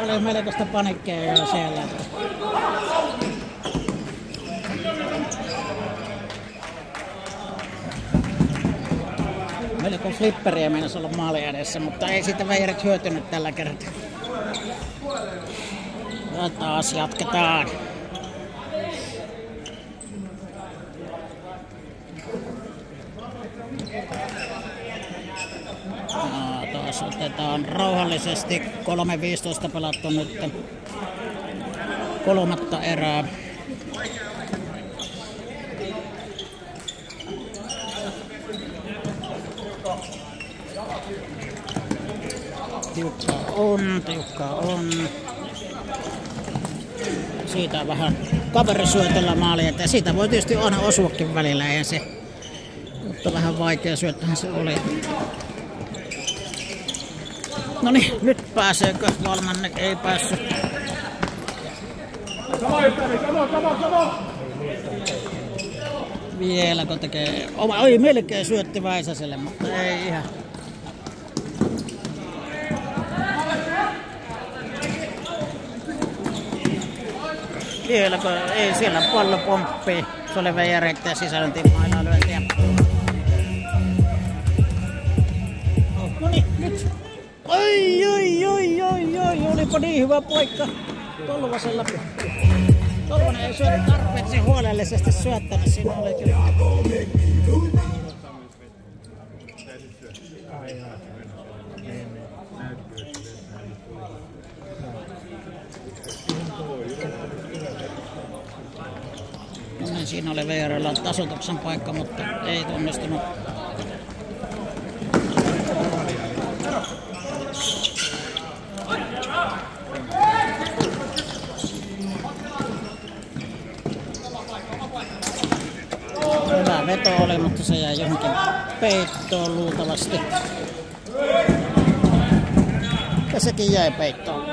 Oli melkoista panikkeja jo siellä. Melko flipperiä meinasi olla maali edessä, mutta ei siitä veijarit hyötynyt tällä kertaa. Ja taas jatketaan. Taas otetaan rauhallisesti. 3.15 pelattu nyt. Kolmatta erää. Tiukkaa on. Siitä vähän kaverisyötöllä maali eteen. Siitä voi tietysti aina osuakin välillä, ja se, mutta vähän vaikea syöttähän se oli. No niin, nyt pääseekö Valmanne? Ei päässyt. Vieläkö tekee? Oi, melkein syötti Väisäselle, mutta ei ihan. Vieläkö? Ei, siellä pallo pomppii. Se oli veijareitten sisällöntiin aina lyöntiä. No niin, nyt. Oi, olipa niin hyvä paikka Tolvasella. Tolvanen ei syönyt tarpeeksi huolellisesti syöttänyt, siinä oli kyllä. No niin, siinä oli VR:llä tasoituksen paikka, mutta ei onnistunut. Hyvä veto oli, mutta se jäi johonkin peittoon luultavasti. Ja sekin jäi peittoon.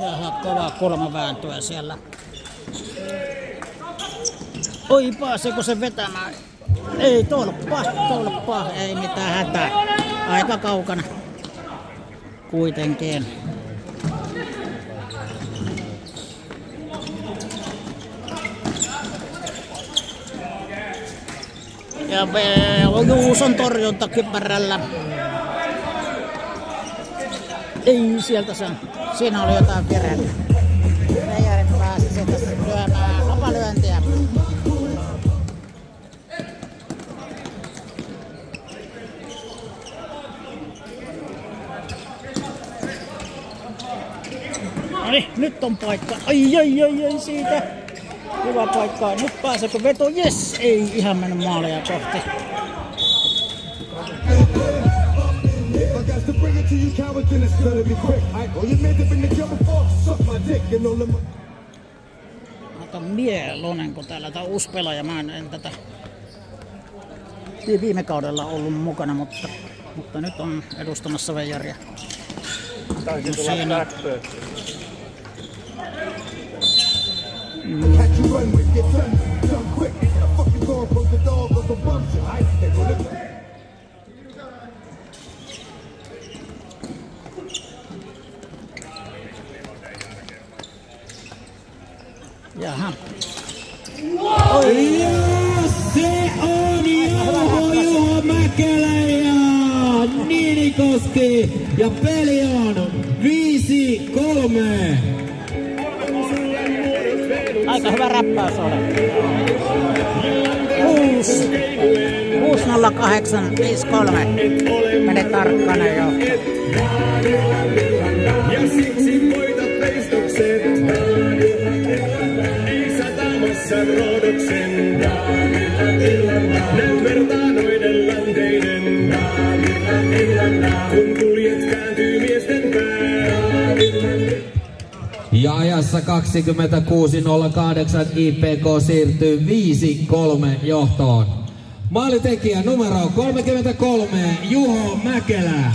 Jaha, kova kulmavääntöä siellä. Oi, pääseekö se vetämään? Ei, tolppa, ei mitään hätää. Aika kaukana kuitenkin. Ja Juuson torjunta kypärällä. Ei sieltä sen. Siinä oli jotain vireillä. Veijarit pääsi sieltä lyömään vapalyöntiä. Noniin, nyt on paikka. Ai siitä. Hyvä paikka. Nyt pääseekö veto? Jes! Ei ihan mennyt maalia kohti. Aika mieluinen, kun täällä tää uusi pelaaja. Mä en tätä viime kaudella ollut mukana, mutta nyt on edustamassa Veijaria. Taisi tulla Blackbird. Jaha. Oi. Ja se on Juho Mäkelä ja Niinikoski. Ja peli on 5-3. Aika hyvä räppäys oli. 6-0-8-5-3. Mene Tarkkanen jo. Ja siksi voitat veistokset. Ei satamassa Rodoksen. Näet vertaanoiden lanteiden. Kun kuljet kääntyy miesten pää. Ja ajassa 26.08 IPK siirtyy 5-3 johtoon. Maalitekijä numero 33 Juho Mäkelä.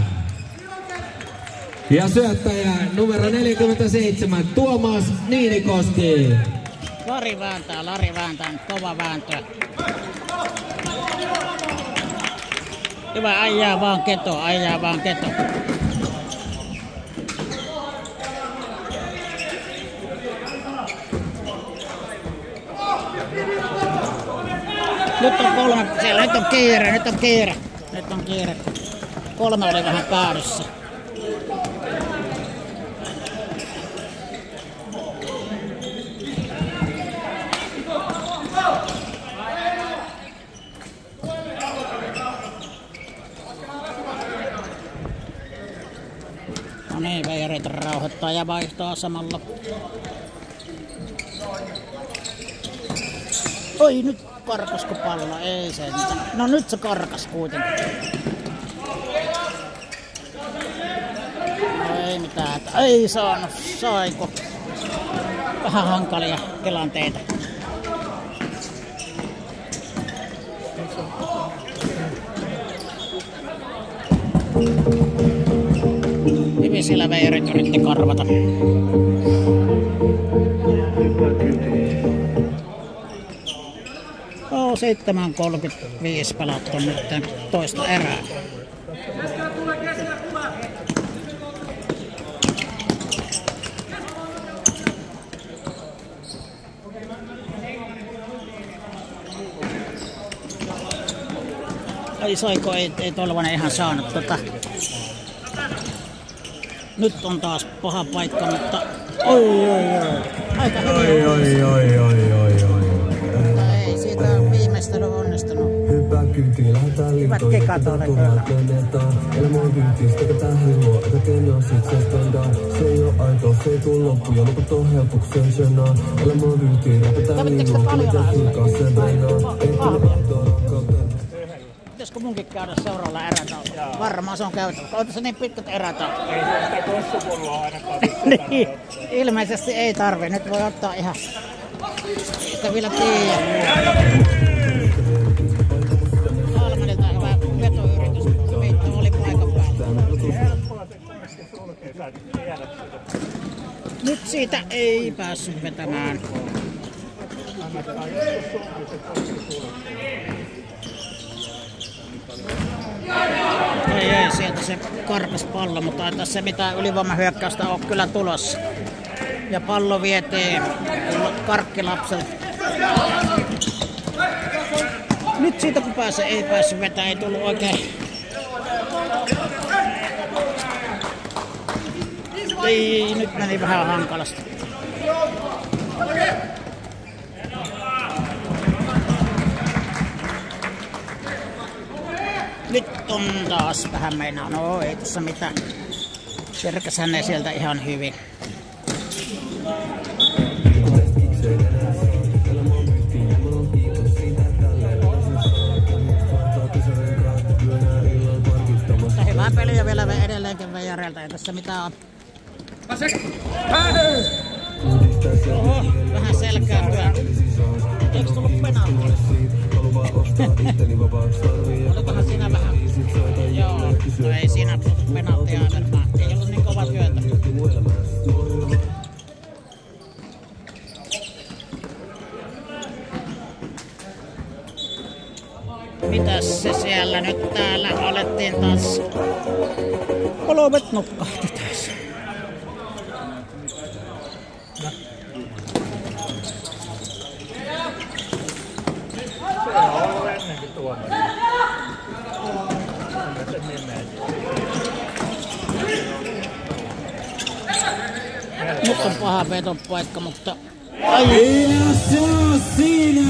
Ja syöttäjä numero 47 Tuomas Niinikoski. Lari vääntää, kova vääntö. Hyvä, ajaa vaan keto. Nyt on 3 siellä, nyt on kiire. 3 oli vähän päädyssä. No niin, Veijarit rauhoittaa ja vaihtaa samalla. Oi, nyt karkasko pallo? Ei se. No nyt se karkas kuitenkin. No ei mitään. Ei saanut. Saiko? Vähän hankalia tilanteita. Hyvin siellä Veijarit yritti karvata. Oh, 7.35 pelattu nyt toista erää. Ai saiko, ei Tolvanen ihan saanut Nyt on taas paha paikka, mutta oi. Aika mutta ei siitä viimeistely onnistunut. Hyvät kekat oli kyllä. Elämä on kyytiin, sitä tähän luo, että teen asiat standaan. Se ei oo aito, se ei tuu loppuja, mutta tuo helpuksen senaan. Elämä on kyytiin, räpätään liimaa, kyllä tehtiin kanssa venaan. Ei tule aitoa rakkauteen. pitäisikö munkin käydä seuraavalla erätauolla? Varmaan se on käytävä. Oletko se niin pitkät erätauot? Ei sitä tossupulloa ainakaan. Niin, ilmeisesti ei tarvi. Nyt voi ottaa ihan... Sitä vielä tiedä. Almanilta hyvä vetoyritys, mutta Viitto oli paikan päällä. Nyt siitä ei päässyt vetämään. Ei, sieltä se karkas pallo, mutta ei tässä mitään ylivoimahyökkäystä ole kyllä tulossa. Ja pallo vietiin karkkilapselta. Nyt siitä kun pääsee, ei päässyt vetämään, ei tullut oikein. Ei, nyt meni vähän hankalasti. Nyt on taas vähän meinaa. No ei tässä mitään. Kerkäs hän sieltä ihan hyvin. Mutta hyvää peliä vielä edelleenkin Veijareelta. Ei tässä mitään ole. Oho, vähän selkääntyä. Eikö tullut penaltia? Olikohan siinä vähän? Joo, no ei siinä tullut penaltia aina. Ei ollut niin kova työtä. Mitäs se siellä nyt täällä alettiin taas? Polvet nukkahti taas. Nyt on paha vetopaikka, mutta... Ai! Ja se on siinä!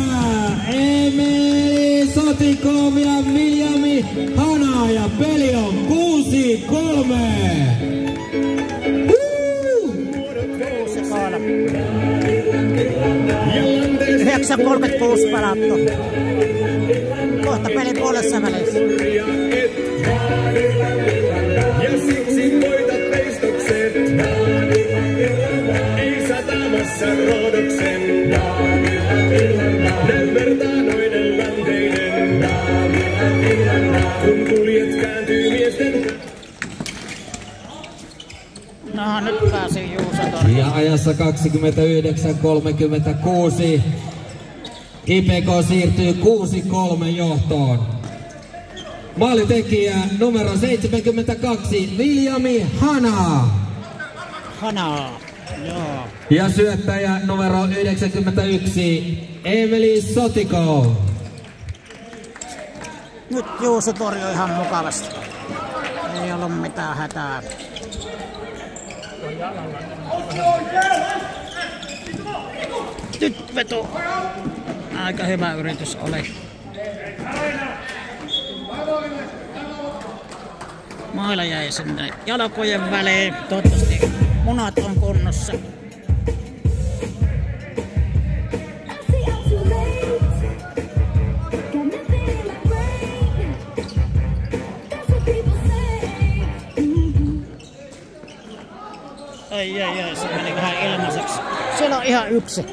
Emeli Sotikov ja Viljami Hana ja peli on 6-3! 9.36 pelattu. Kohta peli puolessa välissä. Ja siksi voitat veistokset. Ei satamassa Rodoksen. Näin vertaanoinen lanteinen. Kun kuljet kääntyy miesten. No nyt pääsi Juuso torjuun. Ja ajassa 29.36. IPK siirtyy 6-3 johtoon. Maalitekijä numero 72, Viljami Hana. Hanaa, joo. Ja syöttäjä numero 91, Emeli Sotikov. Nyt Juuso torjui ihan mukavasti. Ei ollut mitään hätää. Nyt veto. Aika hyvä yritys oli. Maila jäi sinne jalkojen väliin. Toivottavasti munat on kunnossa. Ai, se meni vähän ilmaiseksi. Siellä on ihan yksi.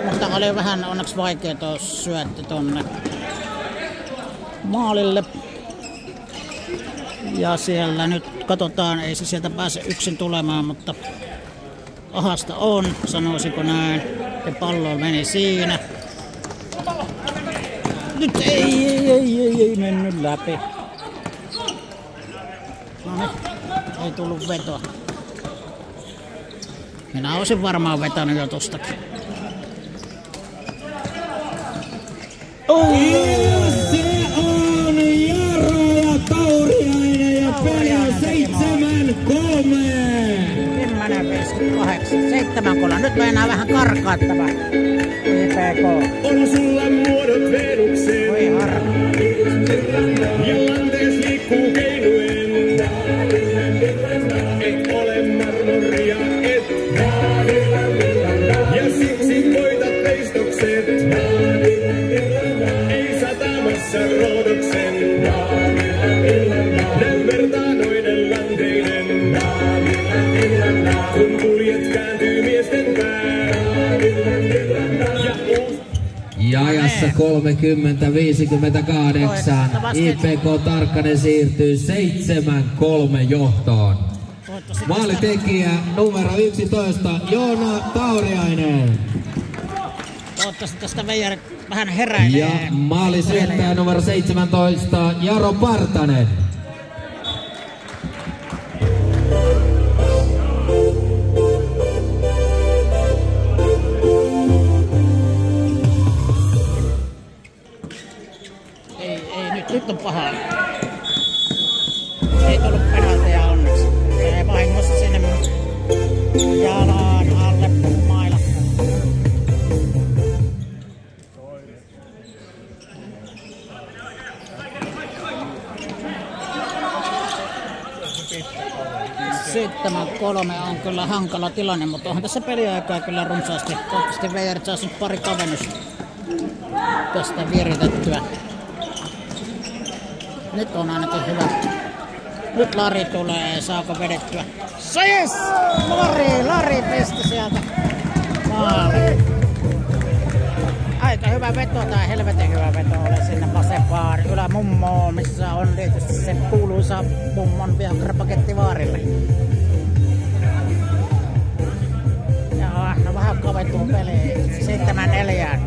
Mutta oli vähän onneksi vaikea tuo syötti tonne maalille. Ja siellä nyt katsotaan, ei se sieltä pääse yksin tulemaan, mutta ahasta on, sanoisiko näin. Ja pallo meni siinä. Nyt ei mennyt läpi. No niin, ei tullut vetoa. Minä olisin varmaan vetänyt jo tostakin. Ja se on Jaro ja Tauriainen ja peli on 10.58. 7-3. Nyt meinaa vähän karkaattava. IPK. On sulla muodot Venukseen. Voi harmi. Ja lantees liikkuu keinuen. Et ole marmoria, et. Ja siksi voitat veistokset. Ei satamassa Rodoksen. 30-58. IPK Tarkkanen siirtyy 7-3 johtoon. Maalitekijä numero 11, Joona Tauriainen. Toivottavasti tästä Veijarit vähän heräilee. Ja maalisyöttäjä numero 17, Jaro Partanen. Nyt on paha. Ei tullut penaltia onneksi. Se ei vahingossa sinne jalan alle mailla. Sitten 3 on kyllä hankala tilanne, mutta onhan tässä peliaikaa kyllä runsaasti. Toivottavasti Veijarit saisi nyt pari kavennusta tästä viritettyä. Nyt on ainakin hyvä. Nyt Lari tulee, saako vedettyä? Yes! Lari pisti sieltä maali. Aika hyvä veto tai helvetin hyvä veto oli sinne vasempaan ylämummoon, missä on tietysti se kuuluisa mummon viagrapaketti Vaarille. Ja no vähän kaventuu peli 7-4.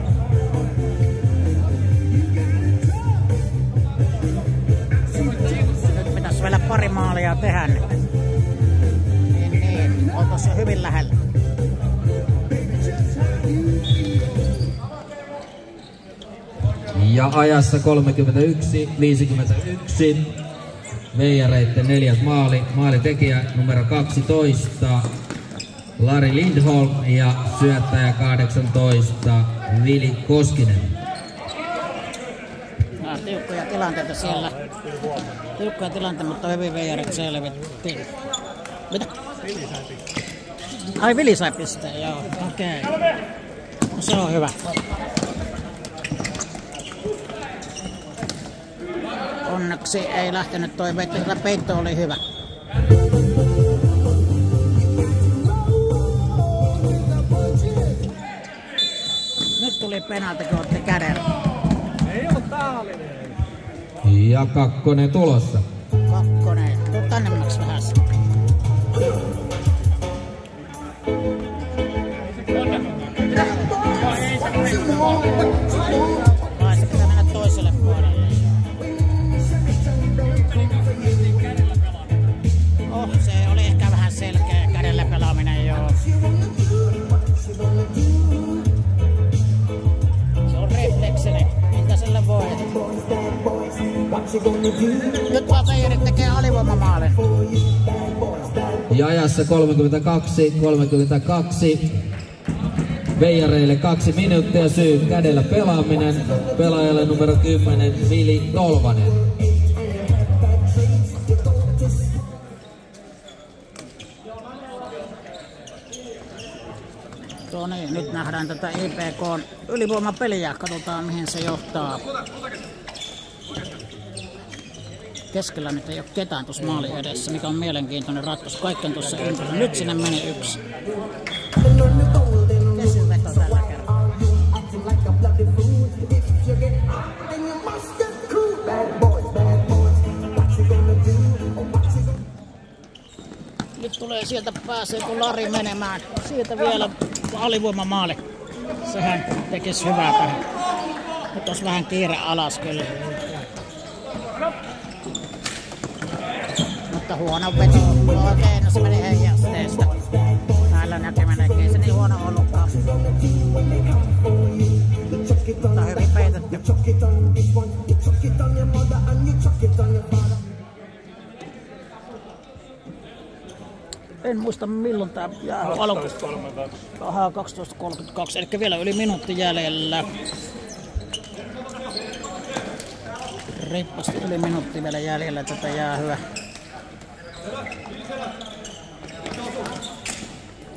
Vielä pari maalia tehdä. Niin. On tossa hyvin lähellä. Ja ajassa 31-51. Veijareitten 4. maali. Maalitekijä numero 12, Lari Lindholm ja syöttäjä 18, Vili Koskinen. Tiukkoja tilanteita siellä. Tiukkoja tilanteita, mutta hyvin Veijarit selvittiin. Mitä? Ai Vili sai pisteen, joo. Okei. No, se on hyvä. Onneksi ei lähtenyt toi peitto. Tätä peitto oli hyvä. Nyt tuli penalti, kun otti kädellä. Ei oo taallinen. Ja 2 tulossa. 2. Tuu tännemmäksi vähän. Vai se pitää mennä toiselle puolelle. Se oli ehkä vähän selkeä kädellä pelaaminen, joo. Se on refleksinen. Mitä sillä voi? Nyt vaan Veijarit tekee alivoimamaalin. Ja ajassa 32-32. Veijareille 2 minuuttia syy kädellä pelaaminen. Pelaajalle numero 10, Vili Tolvanen. Niin, nyt nähdään tätä IPK:n ylivoimapeliä. Katsotaan mihin se johtaa. Keskellä nyt ei ole ketään tuossa maalin edessä, mikä on mielenkiintoinen ratkaisu. Kaikki on tuossa ympärillä. Nyt sinne meni 1. Kesyveto tällä kertaa. Nyt tulee sieltä, pääsee kun Lari menemään. Siitä vielä alivoimamaali. Sehän tekisi hyvää tähän. Nyt olisi vähän kiire alas kyllä. Mutta huono veto. Okei, no se meni heijasteesta. Näillä näkeminen, ei se niin huono ollutkaan. Mutta hyvin peitetty. En muista milloin tää alkoi. 12.32, eli vielä yli minuutti jäljellä. Reippaasti yli minuutti vielä jäljellä tätä jäähyä.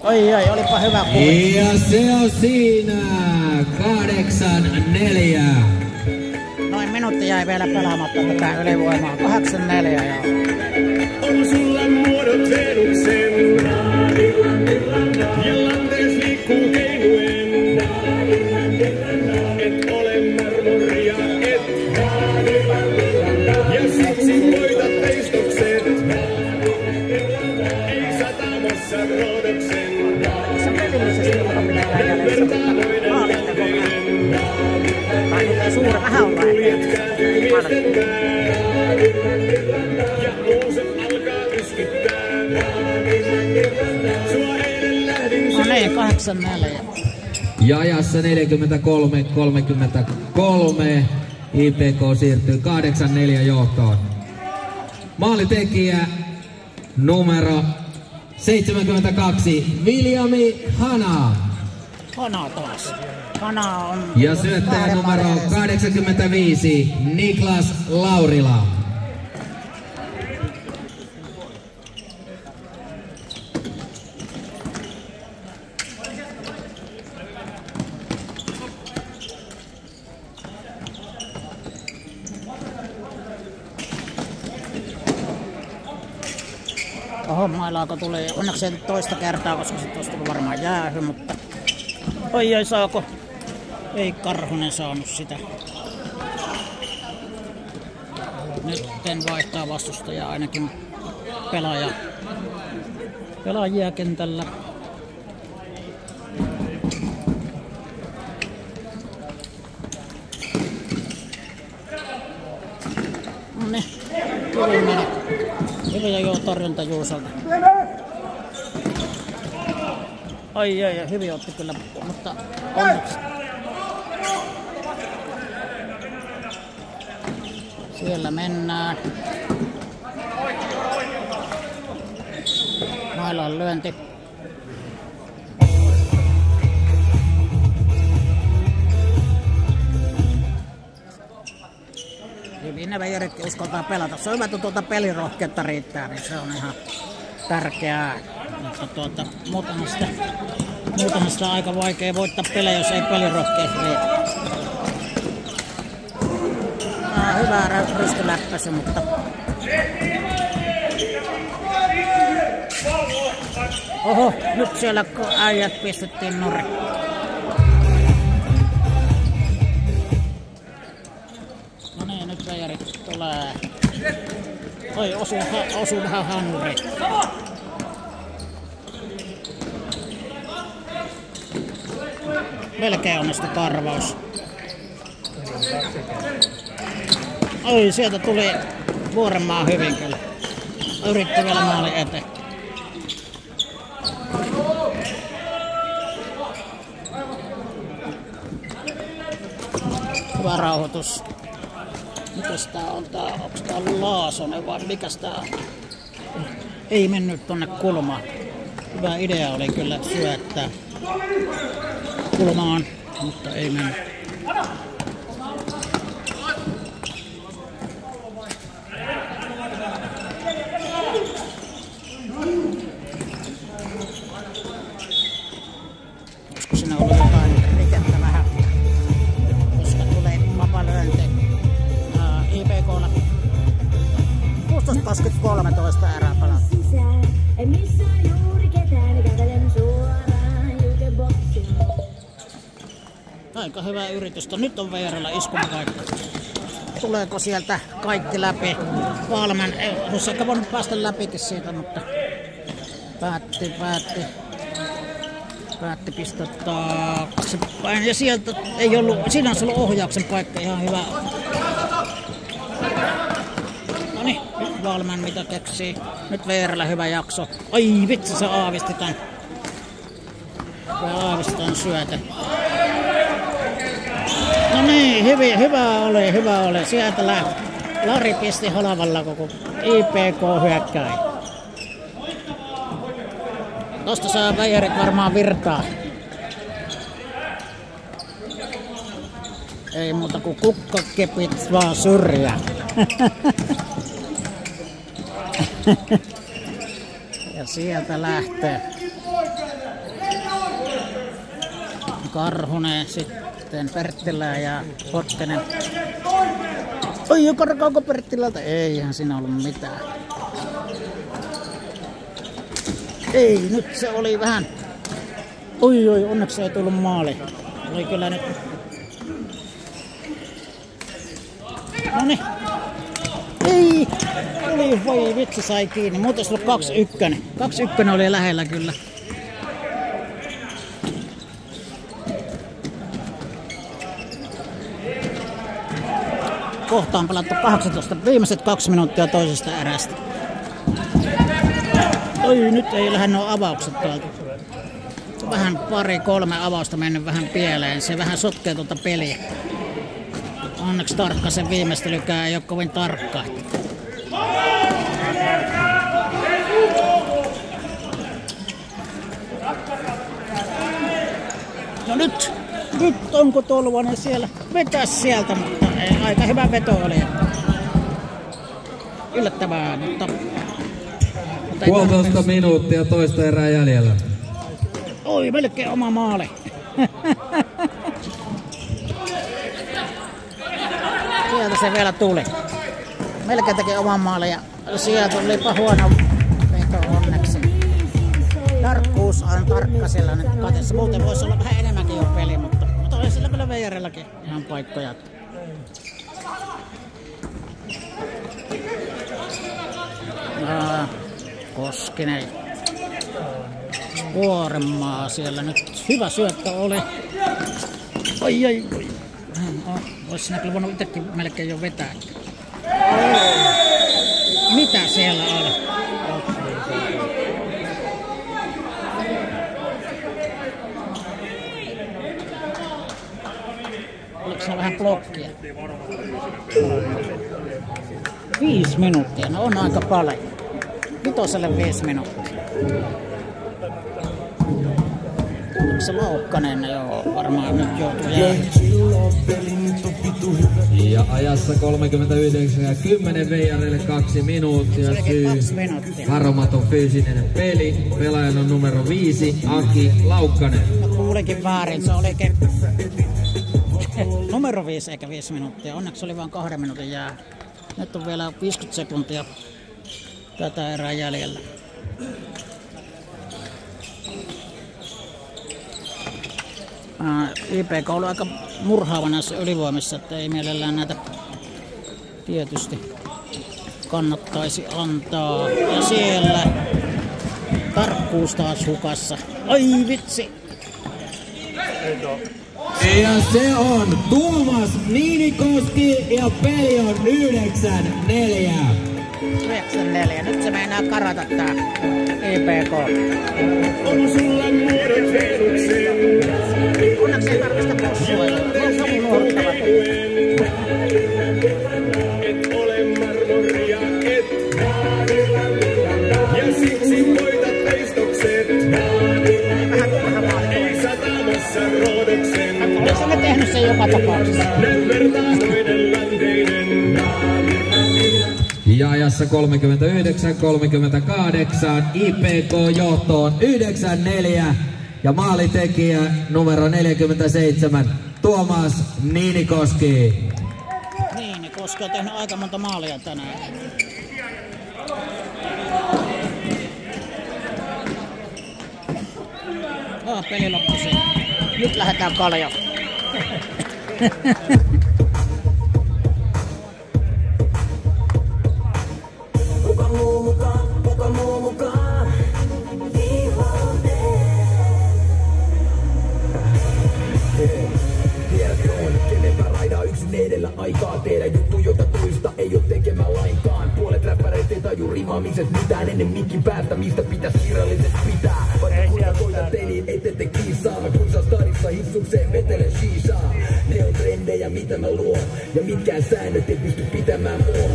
Oi, olipa hyvä kuuli. Ja se on siinä 8-4. Noin minuutti jäi vielä pelaamatta tätä ylivoimaa. 8-4 joo. On sulla muodot Venuksen, ja lantees liikkuu keinuen. Et ole mä älyllisesti olla meillä jäljessä, mutta maaliinteko tai miten suuri vähän on vaihtoehto. No niin, 8-4. Ja ajassa 43-33 IPK siirtyy 8-4 johtoon. Maalitekijä numero 72, Viljami Hana. Hana taas. Hana on... Ja syöttäjä numero 85, Niklas Laurila. Oho, mailaako tuli, onneksi ei toista kertaa, koska se olisi tullut varmaan jäähy, mutta... Oi, saako? Ei Karhunen saanut sitä. Nyt vaihtaa vastustajaa ainakin pelaajia kentällä. Noniin, hyvin meni. Hyvin jo torjunta Juusolta. Ai, hyvin otti kyllä, mutta onneksi. Siellä mennään. Mailan lyönti. Hyvin ne veijaritkin uskaltaa pelata. Se on hyvä, että tuota pelirohkeutta riittää, niin se on ihan tärkeää. Mutta muutenhan sitä aika vaikea voittaa pelejä, jos ei pelirohkeet riitä. Hyvä rystyläppäsy, mutta... Oho, nyt siellä äijät pistettiin nurin. No niin, nyt veijarit tulee. Oi, osuu vähän hanuriin. Melkein onnistui karvaus. Oi, sieltä tuli Vuorenmaa hyvin kyllä. Yritti vielä maali eteen. Hyvä rauhoitus. Mikäs tää on? Onks tää Laasonen vai mikäs tää on? Ei mennyt tonne kulmaan. Hyvä idea oli kyllä syöttää kulmaan, mutta ei mennyt. Olisiko siinä ollut jotain rikettä vähän, koska tulee vapaa lyönti IPK:lla. 16-13 erää pelaa. Aika hyvä yritystä. Nyt on VR:llä iskun paikka. Tuleeko sieltä kaikki läpi? Valman olisi ehkä voinut päästä läpikin siitä, mutta päätti pistää taaksepäin. Ja sieltä ei ollut, siinä olisi ollut ohjauksen paikka ihan hyvä. Noniin, nyt Valman mitä keksii. Nyt VR:llä hyvä jakso. Ai vitsi, se aavisti tän. Aavistetaan syötä. No niin, hyvä oli. Sieltä lähti. Lari pisti halavalla koko IPK hyökkääjä. Tosta saa veijarit varmaan virtaa. Ei muuta kuin kukkakepit vaan syrjää. Ja sieltä lähtee Karhunen sitten Perttilä ja Pottinen. Oi, karkaako Perttilältä? Eihän siinä ollut mitään. Ei, nyt se oli vähän... Oi, onneksi ei tullut maali. Oli kyllä nyt... Noniin. Ei! Oli, voi vitsi, sai kiinni. Muuten olisi ollut 2-1. 2-1 oli lähellä kyllä. kohta on pelattu 18. Viimeiset 2 minuuttia toisesta erästä. Oi, nyt ei lähde nuo avaukset tuolta. Vähän 2-3 avausta mennyt vähän pieleen. Se vähän sotkee tuota peliä. Onneksi Tarkkasen viimeistelykään ei ole kovin tarkka. No nyt onko Tolvanen siellä? Vetää sieltä, mutta ei, aika hyvä veto oli. Yllättävää, mutta 1,5 minuuttia toista erää jäljellä. Oi, melkein oma maali. Sieltä se vielä tuli. Melkein teki oman maalin ja sieltä tulipa huono veto onneksi. Tarkkuus on Tarkkasella nyt katessa. Muuten voisi olla vähän enemmänkin jo peli, mutta oli sillä kyllä Veijarellakin ihan paikkoja. Koskinen. Vuorenmaa siellä nyt. Hyvä syöttö oli. Ai. Olisi siinä kyllä voinut itsekin melkein jo vetää. Mitä siellä oli? Oliko se vähän blokkia? 5 minuuttia, no on aika paljon. 5 5 minuuttia. Onko se Laukkanen? Joo, varmaan nyt joutuu jäädä. Ja ajassa 39:10 Veijareille 2 minuuttia. Syy varomaton fyysinen peli. Pelaajan on numero 5, Aki Laukkanen. No kuulikin väärin, se olikin numero 5 eikä 5 minuuttia. Onneksi oli vain 2 minuutin jää. Nyt on vielä 50 sekuntia tätä erää jäljellä. IPK on aika murhaava näissä ylivoimissa, että ei mielellään näitä tietysti kannattaisi antaa. Ja siellä Tarkkuus taas hukassa. Ai vitsi! Ja se on Tuomas Niinikoski ja peli on 9-4. 9-4. Nyt se meinaa karata tää IPK. Onneksi ei tarvista possuilla. Tosi nuoruttavat. Et ole marmoria, et ja siksi voitat veistokset. Ei satamassa roodoksen. Oliko me tehnyt sen joka tapauksessa? Näin vertaanoiden lanteinen. Ja ajassa 39:38 IPK johtoon 9-4 ja maalitekijä numero 47 Tuomas Niinikoski. Niinikoski on tehnyt aika monta maalia tänään. Peli loppui siihen. Nyt lähdetään kalja. Aikaa tehdä juttu, jota toista ei oo tekemään lainkaan. Puolet räppäreistä ei taju rimaamiset mitään ennen mikin päättämistä pitäis kirjalliset pitää. Vaikka kuinka koitat niin ette te kiisaa. Mä kutsaan stadissa hissukseen vetelen shiishaa. Ne on trendejä mitä mä luon ja mitkään säännöt ei pysty pitämään mua.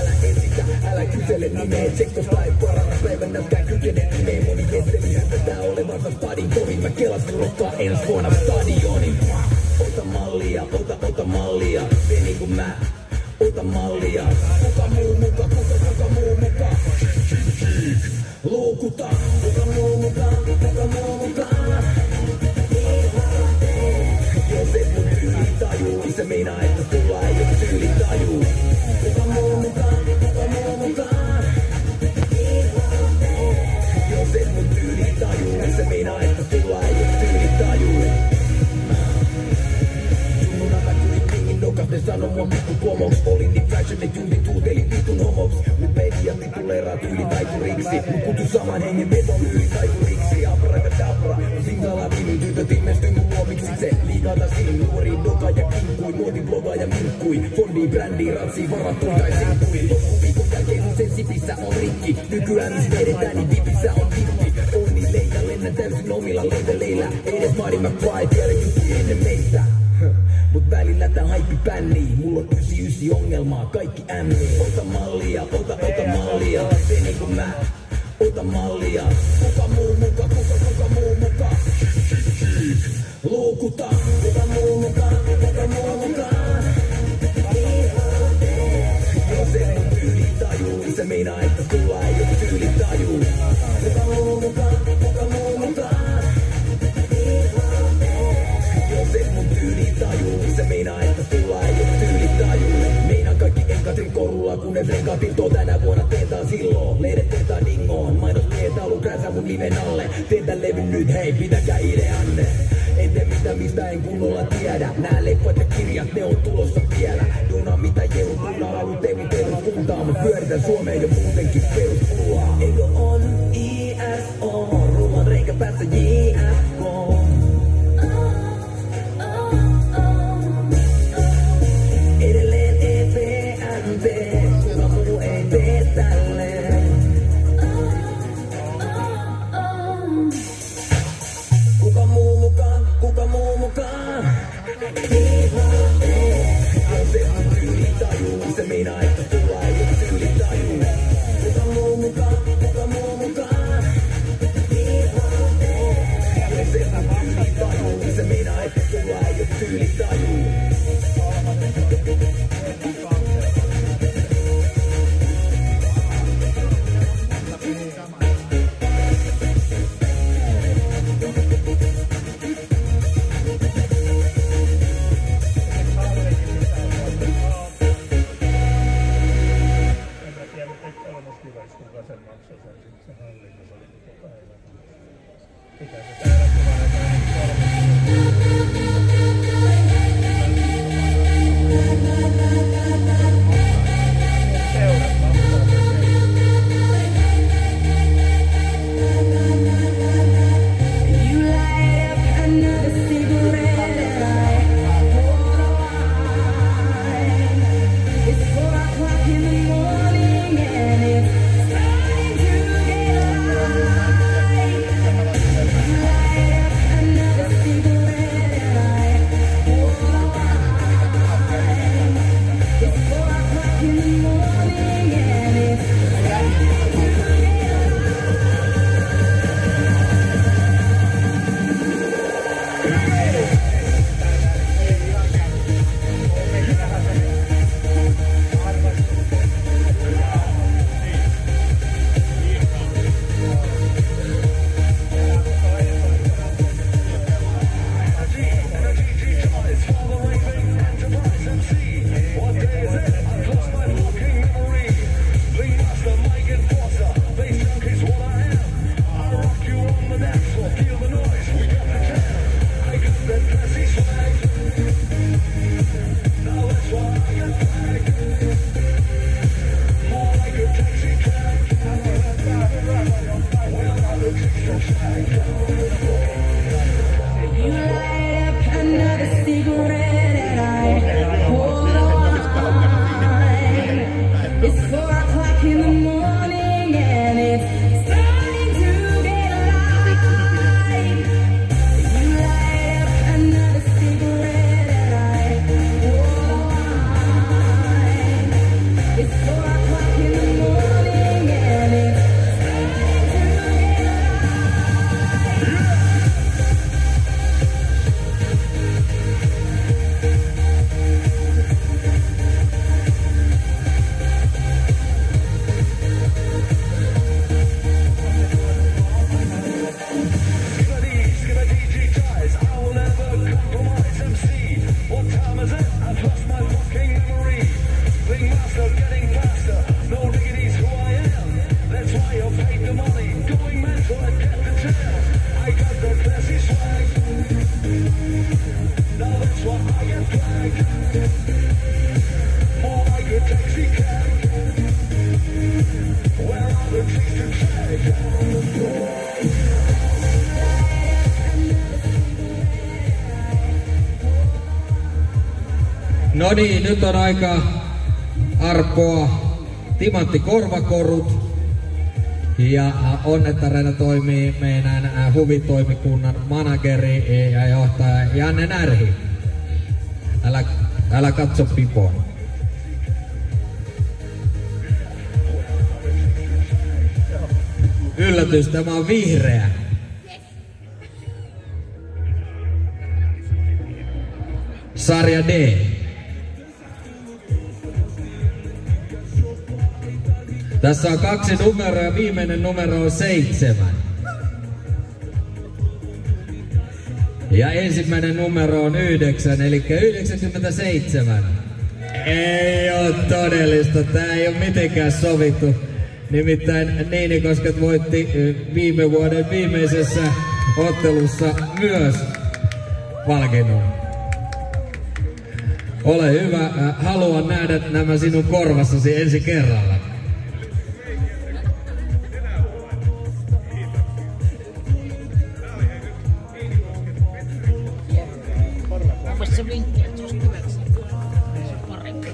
Älä esitä, älä kysele nimeä. Tsekkosta ei parana päivän näskään kykene nimeen. Moni kesteli hypätää olevansa stadin kovin. Mä kelasin rokkaa ens vuonna stadionin. Ota mallia, ota mallia, tee niinku mä, ota mallia. Kuka muu muka, kuka muu muka. Loukuta, kuka muu muka, jos et mun tyyli tajuu, niin se meinaa, että sulla ei oo tyyli tajuu. Kuka muu muka, jos et mun tyyli tajuu, niin se meinaa, että sulla ei oo tyyli tajuu. Ne sano mua pikku pomoks. Olin niin fashion, ne juntit huuteli vitun homoks. Mut media tituleeraa tyylitaikuriksi. Mut kutsu saman hengen vetolyyritaikuriksi. Abracadabra, singala viinin tytöt ilmestyi mun luomiksi. Se liikata siinä nuoriin doka ja kinkkui. Muotin bloga ja minkkui. Fondi tuli brändiin ratsiin varattuikaisin tuli. Loppuviikon jälkeen kun sen sipissä on rikki. Nykyään missä vedetään niin vipissä on tippi. Onni leitä, lennän täysin omilla leveleillä. Edes Marty McFly tiedä juttuja ennen meitä. Mut välillä tää haippi pännii. Mulla on 99 ongelmaa, kaikki ämmii. Ota mallia, ota mallia. Se niinku mä, ota mallia. Kuka muu muka, kuka muu muka. Luukuta, kuka muu muka, kuka muu muka. Jos se mun tyyli tajuu, niin se meinaa, että sulla ei oo tyyli tajuu. Kuka muu muka, kuka muu muka. Jos se mun tyyli tajuu, niin se meinaa, että sulla ei oo tyyli tajuu. Meinaan kaikki enkatrin korulla, kun ne frenkaat irtoo tänä vuonna teetaan silloin. Lehdet teetaan dingoon, mainosmiehet halu krääsää mun nimen alle. Teen tän levyn nyt, hei pitäkää ideanne. En tee mitään mistä en kunnolla tiedä. Nää leffat ja kirjat, ne on tulossa vielä. Duunaa mitä jeun, duunaa laulu teemu peruskuntaa. Mä pyöritän Suomeen jo muutenkin peruspulaa. Eikö on ISO, ruuan reikä päässä JFK. Edelleen EPMT, kuka muu ei tee tälleen. Kuka muu mukaan, kuka muu mukaan. Jos se mun tyyli tajuu, niin se meinaa, että sulla ei oo tyyli tajuu. Kuka muu mukaan, kuka muu mukaan. Jos se mun tyyli tajuu, niin se meinaa, että sulla ei oo tyyli tajuu. No niin, nyt on aika arpoa timanttikorvakorut. Ja Onnettareena toimii meidän huvitoimikunnan manageri ja johtaja Janne Närhi. Älä katso pipoon. Yllätys, tämä on vihreä. Sarja D. Tässä on 2 numeroa ja viimeinen numero on 7. Ja ensimmäinen numero on 9, eli 97. Ei oo todellista, tää ei oo mitenkään sovittu. Nimittäin Niinikosket voitti viime vuoden viimeisessä ottelussa myös palkinnon. Ole hyvä, haluan nähdä nämä sinun korvassasi ensi kerralla. Se vinkki, että se olisi tyveksi. Se on parempi.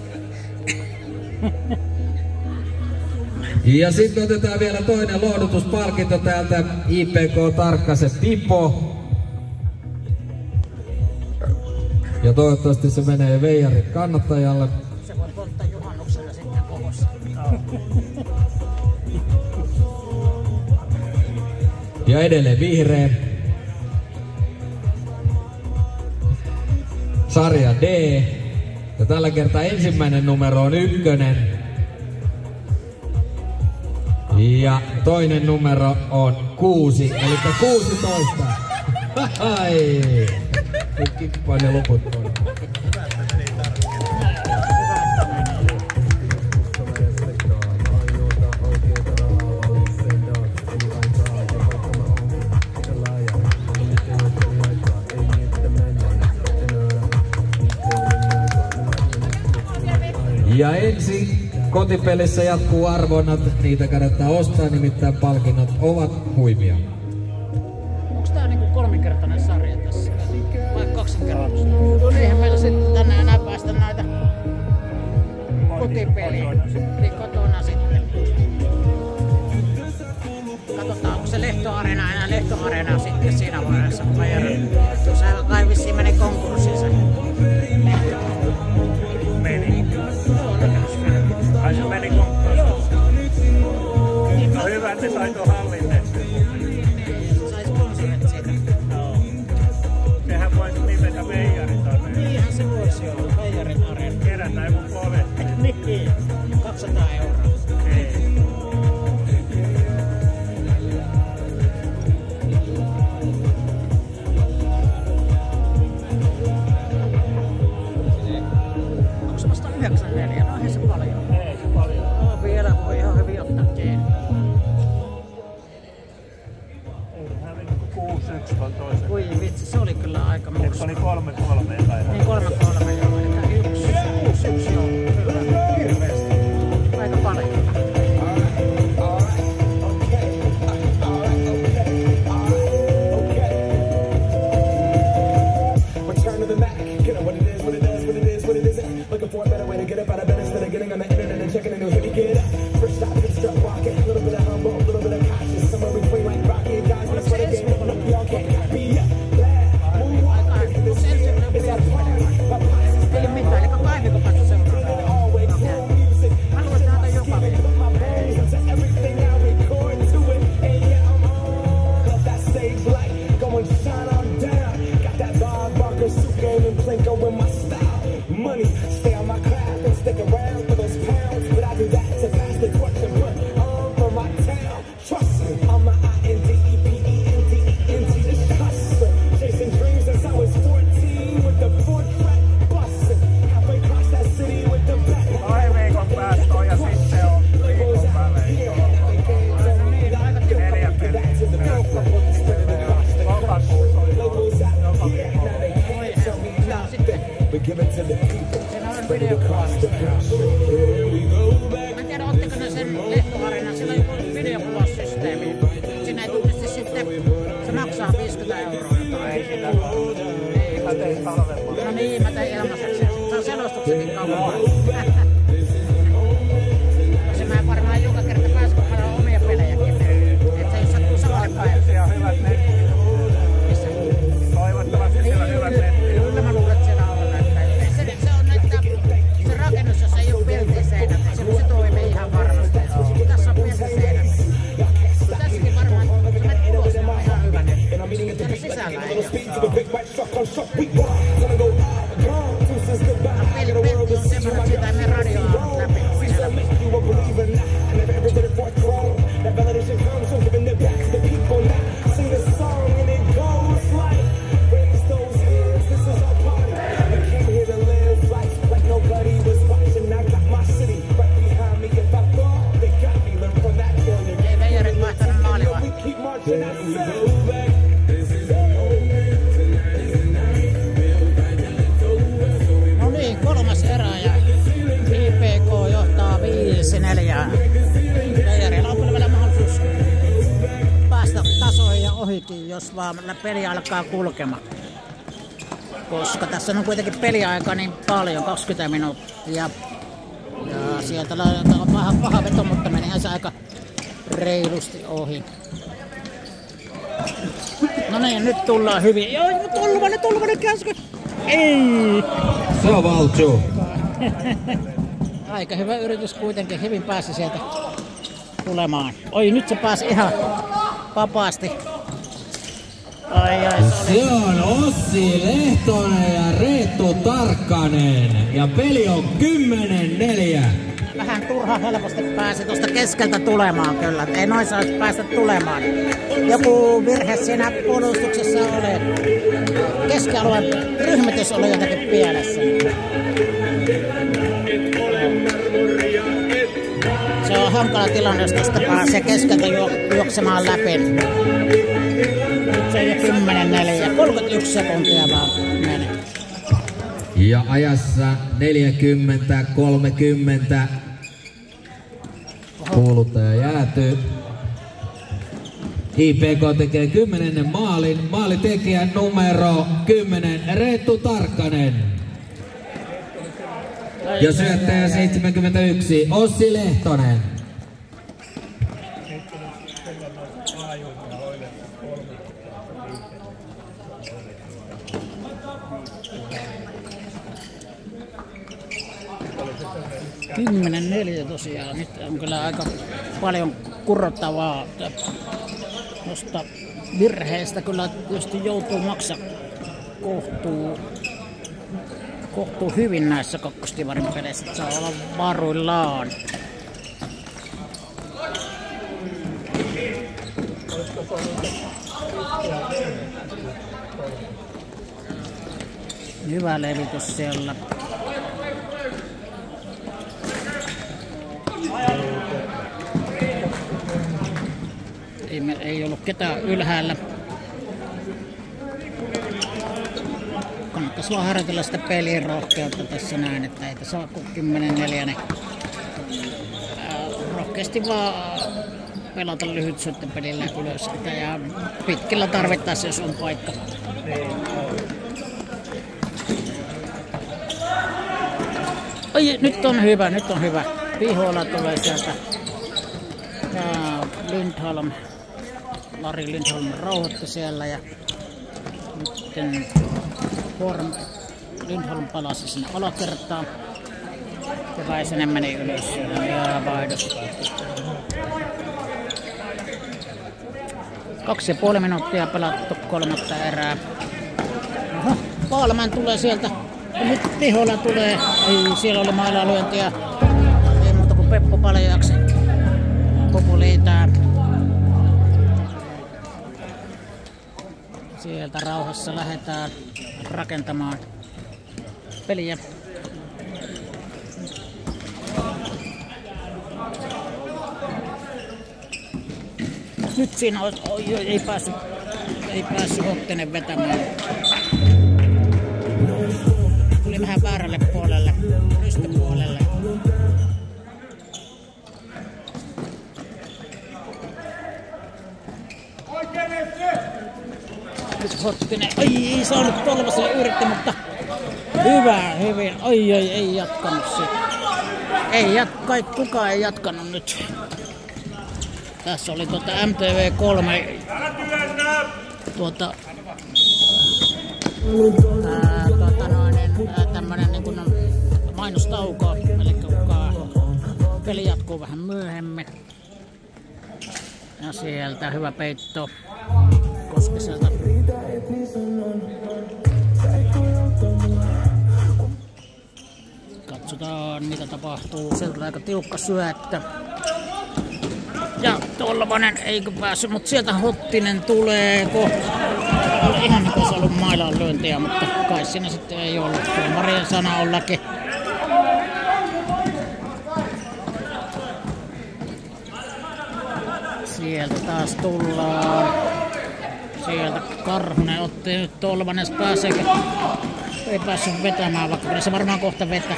Ja sitten otetaan vielä toinen lohdutuspalkinto täältä IPK Tarkkasen Pipo. Ja toivottavasti se menee veijarin kannattajalle. Se voi polttaa juhannuksena sitten kokossa. Ja edelleen vihreä. Sarja D. Ja tällä kertaa ensimmäinen numero on 1. Ja toinen numero on 6, eli 16. Ai! Nyt kippaa ne loput pois. Ja ensi kotipelissä jatkuu arvonnat, niitä kannattaa ostaa, nimittäin palkinnot ovat huimia. Onks tää niinku 3-kertainen sarja tässä? Vai 2-kertainen? No niinhän meillä sitten tänään enää päästä näitä kotipeliä. Niin kotona sitten. Katsotaan, onko se Lehtoareena enää Lehtoareena sitten siinä vaiheessa, kun meidän tuossa kai vissiin meni konkurssiin se Lehtoareena. Meni. Ai se meni konkurssiin. No hyvä, että sai tuon hallinnettua. Sai sponsorit siitä. No. Sehän voisi nimetä Veijarin Areena. Niinhän se voisi olla, Veijarin Areena. Kerätään joku kovetti. Niin, 200 €. Ei. Onko se vasta 94? No eihän se paljon. Ei se paljon. No vielä voi ihan hyvin ottaa kiinni. Eihän meni 6-1 tuon toisen. Voi vitsi, se oli kyllä aika Eikö se murska. oli 3-3 päivä? Niin 3-3 joo, eli 1-1 joo, kyllä. Hirveesti. Aika paljon. Return to the Mac. Get up what it is, what it does, what it is, what it isn't. Looking for a better way to get up out of bed instead of getting on the internet and checking a new hit. Get up. First stop, get struck rocking. A little bit of humble, a little bit of cautious. Somewhere between like Rocky and guys. That's what the game is. Look, y'all can't be up. It's our party. My posse is Ei oo mitään, eli Kaiviko päästy seuraamaan. always cool music. Haluat nähdä joka Put my bones into everything I record to it. And yeah, I'm on. Got that stage light going shine on down. Got that Bob Barker suit game and Plinko in my style. Money, stay on my craft and stick around for those pounds. But I do that to pass the torch and put on for my town. Trust me, I'm a INDEPENDENT, this hustler. Chasing dreams since I was 14 with the 4-track bustin'. Halfway across that city with the back. Noin viikon päästä on ja sitten on viikon välein. 4 peliä. Lokakuussa oli joka viikko. Ja sitten We give it to the people. siinä on videokuvausta. Mä en tiedä, ottiko ne sen Lehtoareenan, sillä on joku videokuvaussysteemi. Siinä ei tunnisti sitten, se maksaa 50 € jotain. Ei sitä. Mä tein halvemmalla. No niin, mä tein ilmaiseksi. Se on selostuksen Se mä varmaan joka kerta pääs, kun mä omia pelejäkin. Et se ei sattuu samalle päivä. Hyvät netti. Toivottavasti siellä on hyvät netti. Kyllä mä luulen, että siellä on. Se on näitä, se rakennus, jos ei ole peltiseinät, se toimii ihan varmasti. Tässä on peltiseinät. Tässäkin varmaan, se menet ulos, se on ihan hyvä netti. Siellä sisällä ei ole. Pelti on semmoinen, että sitä ei mene radioa läpi. Ei veijarit vaihtanut maalivahtia. No niin, kolmas erä ja IPK johtaa 5-4. Veijarilla on kyllä vielä mahdollisuus päästä tasoihin ja ohikin, jos vaan peli alkaa kulkemaan. Koska tässä on kuitenkin peliaika niin paljon, 20 minuuttia. Ja sieltä on paha veto, mutta menee se aika reilusti ohi. No niin, nyt tullaan hyvin. Joo, Tolvanen käsky. Ei! Se on Valtsu. Aika hyvä yritys kuitenkin, hyvin pääsi sieltä tulemaan. Oi, nyt se pääsi ihan vapaasti. Ai, se on Ossi Lehtonen ja Reetu Tarkkanen. Ja peli on 10-4. Vähän turha helposti pääsi tuosta keskeltä tulemaan kyllä. Ei noin saisi päästä tulemaan. Joku virhe siinä puolustuksessa oli. Keskialueen ryhmitys oli jotenkin pielessä. Se on hankala tilanne, jos tästä pääsee keskeltä juoksemaan läpi. Nyt se on jo 10-4. 31 sekuntia vaan menee. Ja ajassa 40-30. Kuuluttaja jäätyy. IPK tekee 10. maalin. Maalitekijä numero 10, Reetu Tarkkanen. Ja syöttäjä 71, Ossi Lehtonen. Kymmenen 4 tosiaan. Nyt on kyllä aika paljon kurrottavaa. Noista virheistä kyllä tietysti joutuu maksaa kohtuu hyvin näissä kakkostivarin peleissä. Saa olla varuillaan. Hyvä levitys siellä. Ei ollut ketään ylhäällä. Kannattaisi vaan harjoitella sitä pelin rohkeutta tässä näin, että ei tässä ole kuin 10-4. Niin rohkeasti vaan pelata lyhyt syöttöpelillä ylös. Ja pitkillä tarvittaessa, jos on paikka. Oi, nyt on hyvä. Pihoilla tulee sieltä. Ja Lari Lindholm rauhoitti siellä ja nyt Lindholm palasi sinne alakertaan ja Väisänen meni ylös ja vaihdos. 2,5 minuuttia pelattu kolmatta erää. Oho, Paalman tulee sieltä ja nyt Pihoilla tulee. Ei, siellä oli maalalyöntiä. Ei muuta kuin Peppo Paljaksi. Populiitää. Sieltä rauhassa lähdetään rakentamaan peliä. Nyt siinä ei päässyt Hottinen vetämään. Tuli vähän väärälle puolelle, rystypuolelle. Nyt Hottinen, ei saanut Tolvaselle yritti, mutta hyvin. Oi, ei jatkanut sitä. Kukaan ei jatkanut nyt. Tässä oli MTV3 tämmönen niin kuin mainostauko, eli peli jatkuu vähän myöhemmin. Ja sieltä hyvä peitto Koskiselta. Katsotaan mitä tapahtuu. Sieltä on aika tiukka syöttö. Ja Tolvanen eikö päässyt, mutta sieltä Hottinen tulee kohta. Ihan niin kuin olisi ollut mailaan lyöntiä, mutta kai siinä sitten ei ollut. Marien sana on läki. Sieltä taas tullaan. Sieltä Karhunen otti nyt Tolvanen pääseekö? Ei päässyt vetämään, vaikka kyllä se varmaan kohta vetää.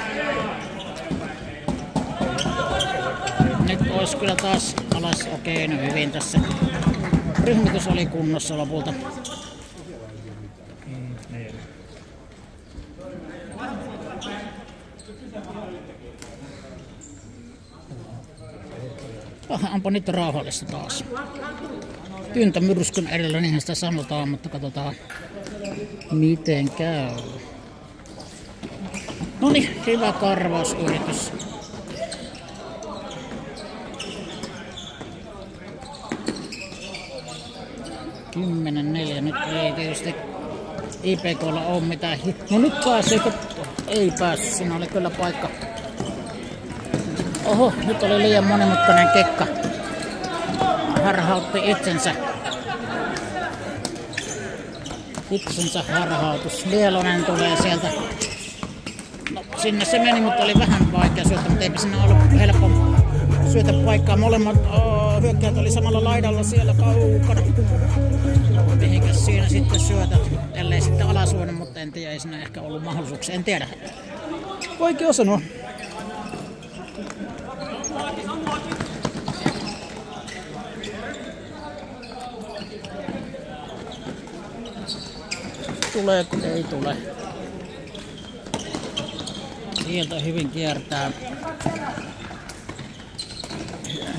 Nyt olisi kyllä taas alas. Okei, no hyvin tässä. Ryhmitys oli kunnossa lopulta. Onpa nyt rauhallista taas. Tyntämyrskyn edellä, niinhän sitä sanotaan, mutta katsotaan miten käy. Noniin, hyvä karvausyritys. (10:4) nyt ei tietysti IPK:lla ole mitään. No nyt pääseekö? Ei päässyt, siinä oli kyllä paikka. Oho, nyt oli liian monimutkainen kekka. Harhautti itsensä harhautus. Lielonen tulee sieltä. No, sinne se meni, mutta oli vähän vaikea syöttää, mutta eipä sinne ollut helppo syötä paikkaa. Molemmat hyökkäät oli samalla laidalla siellä kaukana. Mihinkäs siinä sitten syötät, ellei sitten alasuonen, mutta en tiedä, ei siinä ehkä ollut mahdollisuuksia, en tiedä. Vaikea sanoa. Tuleeko? Ei tule. Sieltä hyvin kiertää.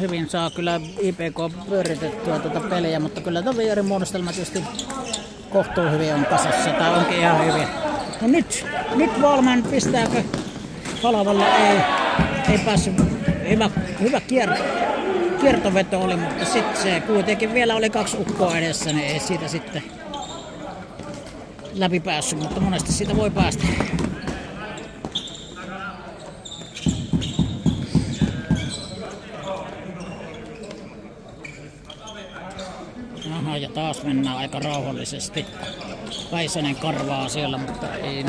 Hyvin saa kyllä IPK pyöritettyä tuota peliä, mutta kyllä tuo VR:n muodostelma tietysti kohtuu hyvin on kasassa, tai onkin ihan hyvin. No nyt Valman pistääkö Halavalle? Ei päässyt. Hyvä kiertoveto oli, mutta sitten se kuitenkin vielä oli 2 ukkoa edessä, niin ei siitä sitten läpi päässyt, mutta monesti siitä voi päästä. Aha, ja taas mennään aika rauhallisesti. Väisänen karvaa siellä, mutta ei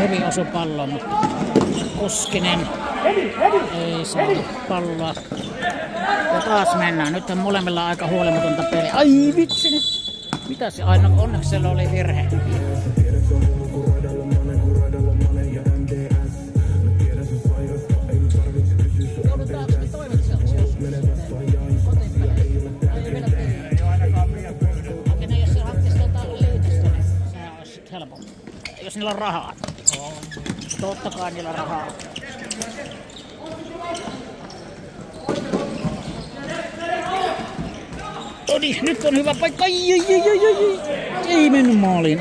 hyvin osu palloa, mutta Koskinen ei saa palloa. Ja taas mennään. Nyt on molemmilla aika huolimatonta peliä. Ai vitsi nyt! Mitä se aina? Onneksi siellä oli virhe. Joudutaanko me toimitsijaksi, jos okei, jos se hakkisi liitosta, niin sehän olisi sitten helpompi. Jos niillä on rahaa. Totta kai niillä on rahaa. Noniin, nyt on hyvä paikka. Ei mennyt maaliin,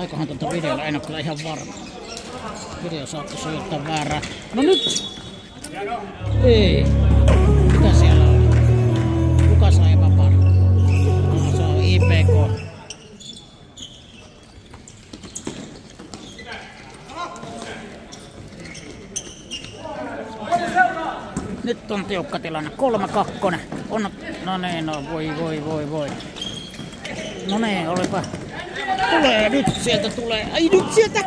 Aikohan tuota videolla, en ole kyllä ihan varma. Video saattoi sujuttaa väärää. No nyt! Ei. Mitä siellä on? Kuka sai vapaan? No, se on IPK. Nyt on tiukka tilanne. 3-2. On, no niin, no voi. No niin, olipa. Tulee, nyt sieltä tulee. Ai nyt sieltä!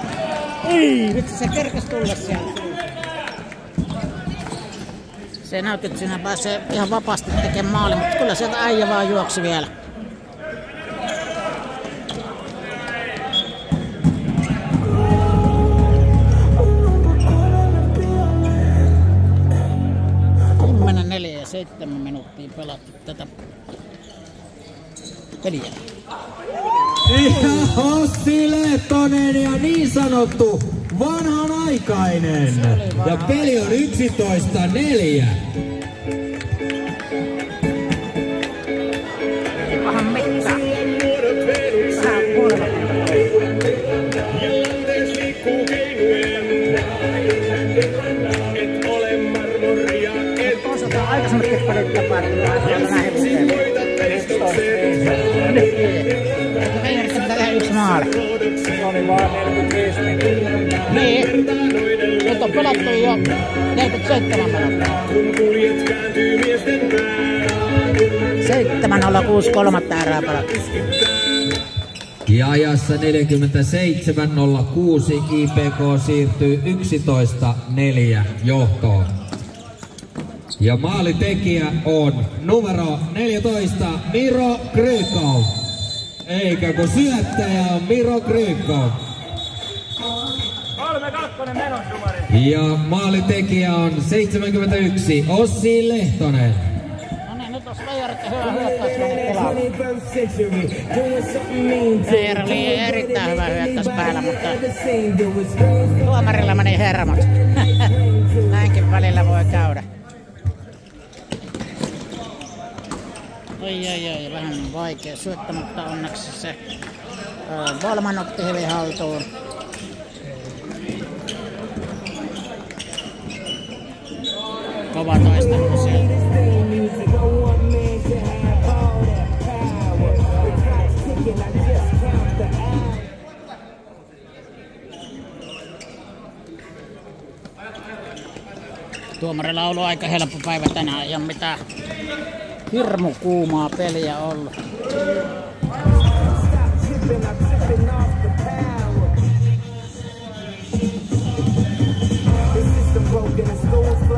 Ei, nyt se kerkäs tulla sieltä. Se näytti, että siinä pääsee ihan vapaasti tekemään maali, mutta kyllä sieltä äijä vaan juoksi vielä. Kymmenen 4 ja 7 minuuttia pelattu tätä peliä. Ja Ossi Lehtonen ja niin sanottu vanhanaikainen. Ja peli on 11-4. Vähän mittaa. Vähän kuolema. Toisaalta aikaisemmatkin pelit tapahtuvat näin usein. Veijarit pitää tehdä yksi maali. Se oli vaan 45 minuuttia. Niin. Nyt on pelattu jo 47 minuuttia. 7:06 kolmatta erää pelattu. Ja ajassa 47.06 IPK siirtyy 11-4 johtoon. Ja maalitekijä on numero 14 Miro Krykov. Eikä kun syöttäjä on Miro Krykov. 3-2 menonsumari. Ja maalitekijä on 71 Ossi Lehtonen. No niin, nyt on Veijarit ja hyvä hyökkäys mennyt pelaamaan. Veijari oli erittäin hyvä hyökkäys päällä, mutta tuomarilla meni hermot. Näinkin välillä voi käydä. Oi, vähän vaikea syöttää, mutta onneksi se Volman otti hyvin haltuun. Kova taistelu siellä. Tuomarilla on ollut aika helppo päivä tänään, ei ole mitään hirmu kuumaa peliä ollut.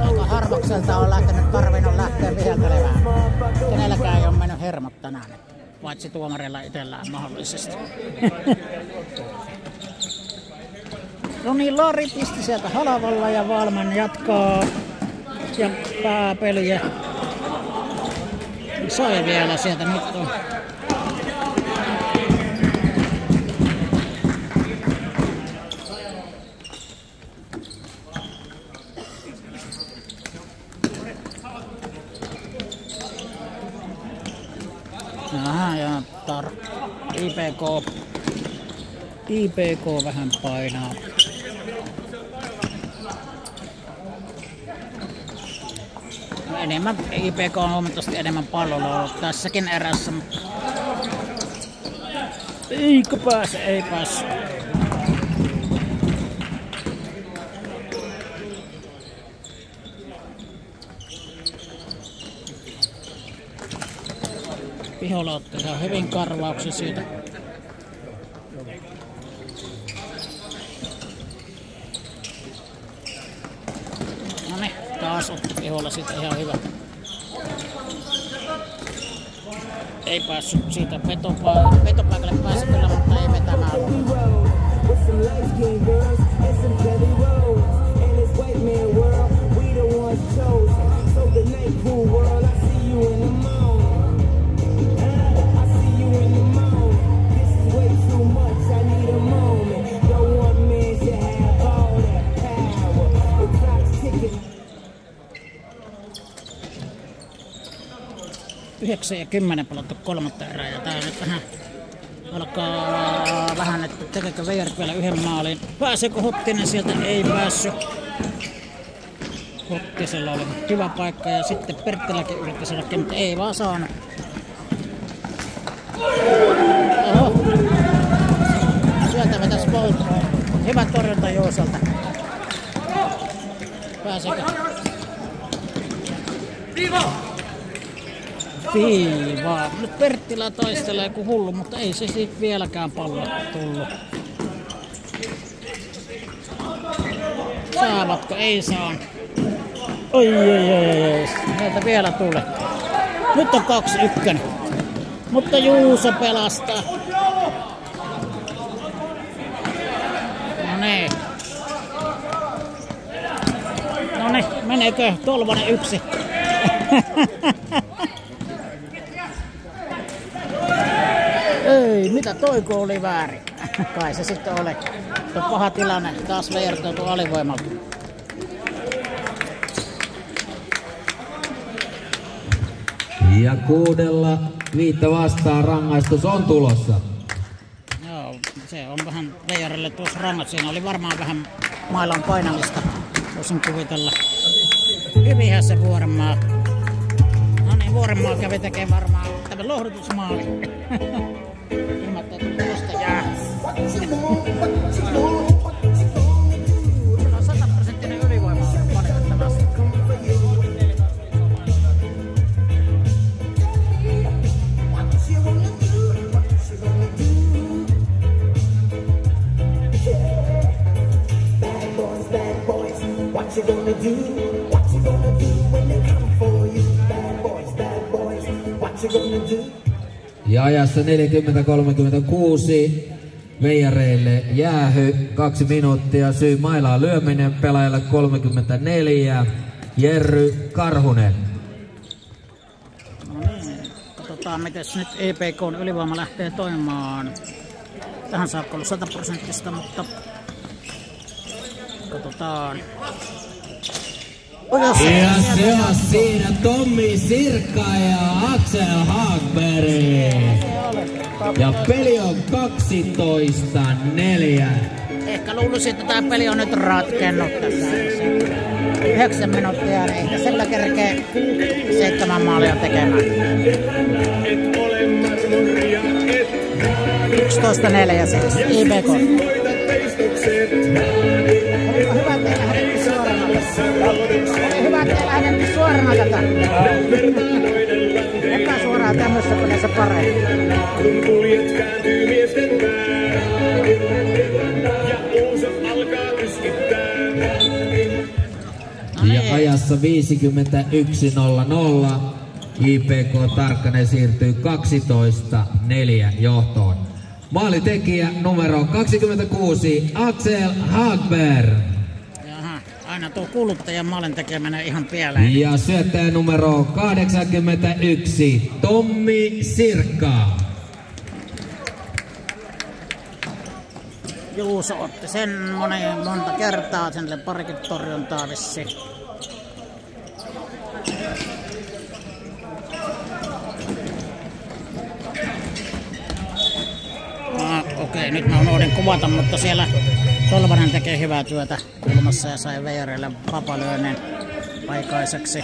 Aika harvakselta on lähtenyt tarvinnut lähteä viheltelemään. Kenelläkään ei ole mennyt hermot tänään, paitsi tuomarilla itsellään mahdollisesti. No niin, Lari pisti sieltä halavalla ja Valman jatkaa ja pääpeliä. Sai vielä sieltä nyt on. Aha, ja IPK vähän painaa. Enemmän IPK on huomattavasti enemmän pallolla ollut tässäkin erässä. Eikö pääse? Ei pääse. Pihola otti ihan hyvin karvauksen siitä. Noniin, taas otti Pihola siitä ihan hyvä. Ei päässyt siitä vetopaikalle pääsi kyllä, mutta ei vetämään. Yhdeksän ja 10 pelattu kolmatta erää ja tää nyt vähän alkaa vähän, että tekeekö Veijarit vielä yhden maalin. Pääseekö Hottinen sieltä? Ei päässyt. Hottisella oli hyvä paikka ja sitten Perttiläkin yritti saadakin, mutta ei vaan saanut. Oho. Sieltä vetäisi Bolt. Hyvä torjunta Jooselta. Pääseekö? Viivaa. Nyt Perttilä taistelee kuin hullu, mutta ei se siitä vieläkään pallo tullut. Saavatko? Ei saa. Oi. Näitä vielä tulee. Nyt on 2-1. Mutta Juuso pelastaa. Noniin, meneekö Tolvanen 1? Ei, mitä toiko oli väärin? Kai se sitten oli. Tuo paha tilanne taas vertautuu alivoimalta. Ja 6-5 vastaan rangaistus on tulossa. Joo, se on vähän Veijarille tuossa rangat. Siinä oli varmaan vähän mailan painamista. Voisin kuvitella. Hyvinhän se Vuorenmaa. No niin, Vuorenmaa kävi tekemään varmaan tämän lohdutusmaali. Ilmoittaa, että tuosta jää. Kyllä on 100% ylivoima valitettavasti. What you gonna do? What you gonna do when they come for you? Bad boys, what you gonna do? Ja ajassa 40-36 Veijareille jäähy 2 minuuttia. Syy mailaan lyöminen, pelaajalle 34. Jerry Karhunen. No niin, katsotaan miten nyt EPK:n ylivoima lähtee toimimaan. Tähän saakka ollut 100%, mutta katsotaan. Ja se on siinä Tommi Sirkka ja Axel Hagberg. Ja peli on 12-4. Ehkä luulisin, että tämä peli on nyt ratkennut tässä. 9 minuuttia, niin ehkä sillä kerkee 7 maalia tekemään. 11-4 siis, IBK. Oliko hyvä, että ei lähdetty suorana tässä? Oli hyvä, että ei lähdetty suorana tätä. Epäsuoraan tämmössä pelissä paremmin. Kun kuljet kääntyy miesten pää ja uusi alkaa yskittää. Ja ajassa 51-0-0 IPK Tarkkanen siirtyy 12-4 johtoon. Maalitekijä numero 26 Axel Hagberg. Jaha, aina tuo kuluttajan maalin tekeminen ihan pieleen. Ja syöttäjä numero 81 Tommi Sirkka. Juuso otti sen monta kertaa, senille parikin torjuntaa vissiin. Okei, nyt mä unohdin kuvata, mutta siellä Tolvanen tekee hyvää työtä kulmassa ja sai Veijarille vapalyönnin aikaiseksi.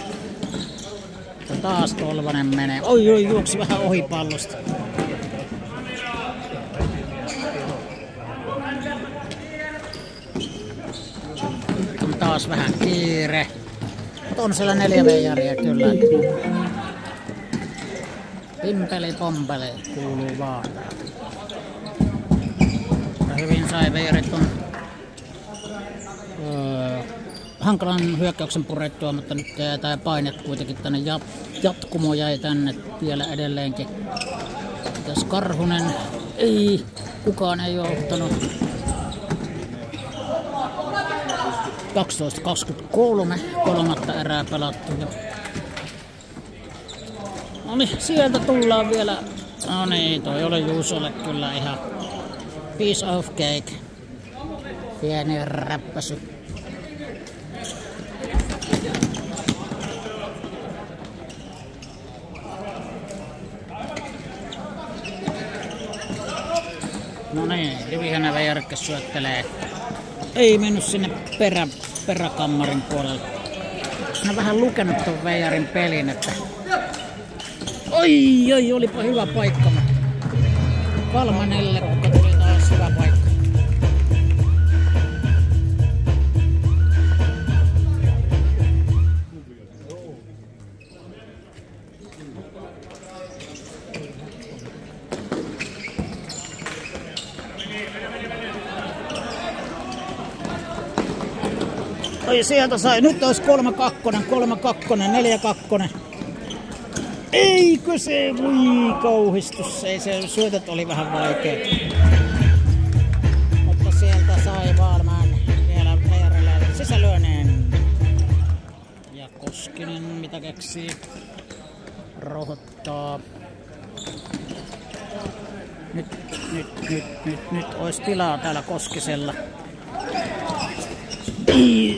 Ja taas Tolvanen menee. Oi, juoksi vähän ohi pallosta. On taas vähän kiire. Mutta on siellä 4 Veijaria kyllä. Pimpeli pompeli kuuluu vaan. Hyvin sai Veijarit on hankalan hyökkäyksen purettua, mutta nyt tämä paine kuitenkin tänne jatkumo jäi tänne vielä edelleenkin. Mitäs Karhunen? Ei, kukaan ei ole ottanut. 12-23, kolmatta erää pelattu jo. No niin, sieltä tullaan vielä. No niin, toi oli Juusolle kyllä ihan piece of cake. Pieni räppäsy. No niin, hyvinhän Veijarikka syöttelee. Ei mennyt sinne peräkammarin puolelle. Mä vähän lukenut ton Veijarin pelin, että oi, olipa hyvä paikka. Kalmanelle, kun tuli taas hyvä paikka. Oi, sieltä sai. Nyt olisi 3-2, 4-2. Eikö se? Voi kauhistus. Ei, se syötöt oli vähän vaikeet. Mutta sieltä sai Vaalman vielä Veijarille sisälyöneen. Ja Koskinen mitä keksii? Rohottaa. Nyt olisi tilaa täällä Koskisella.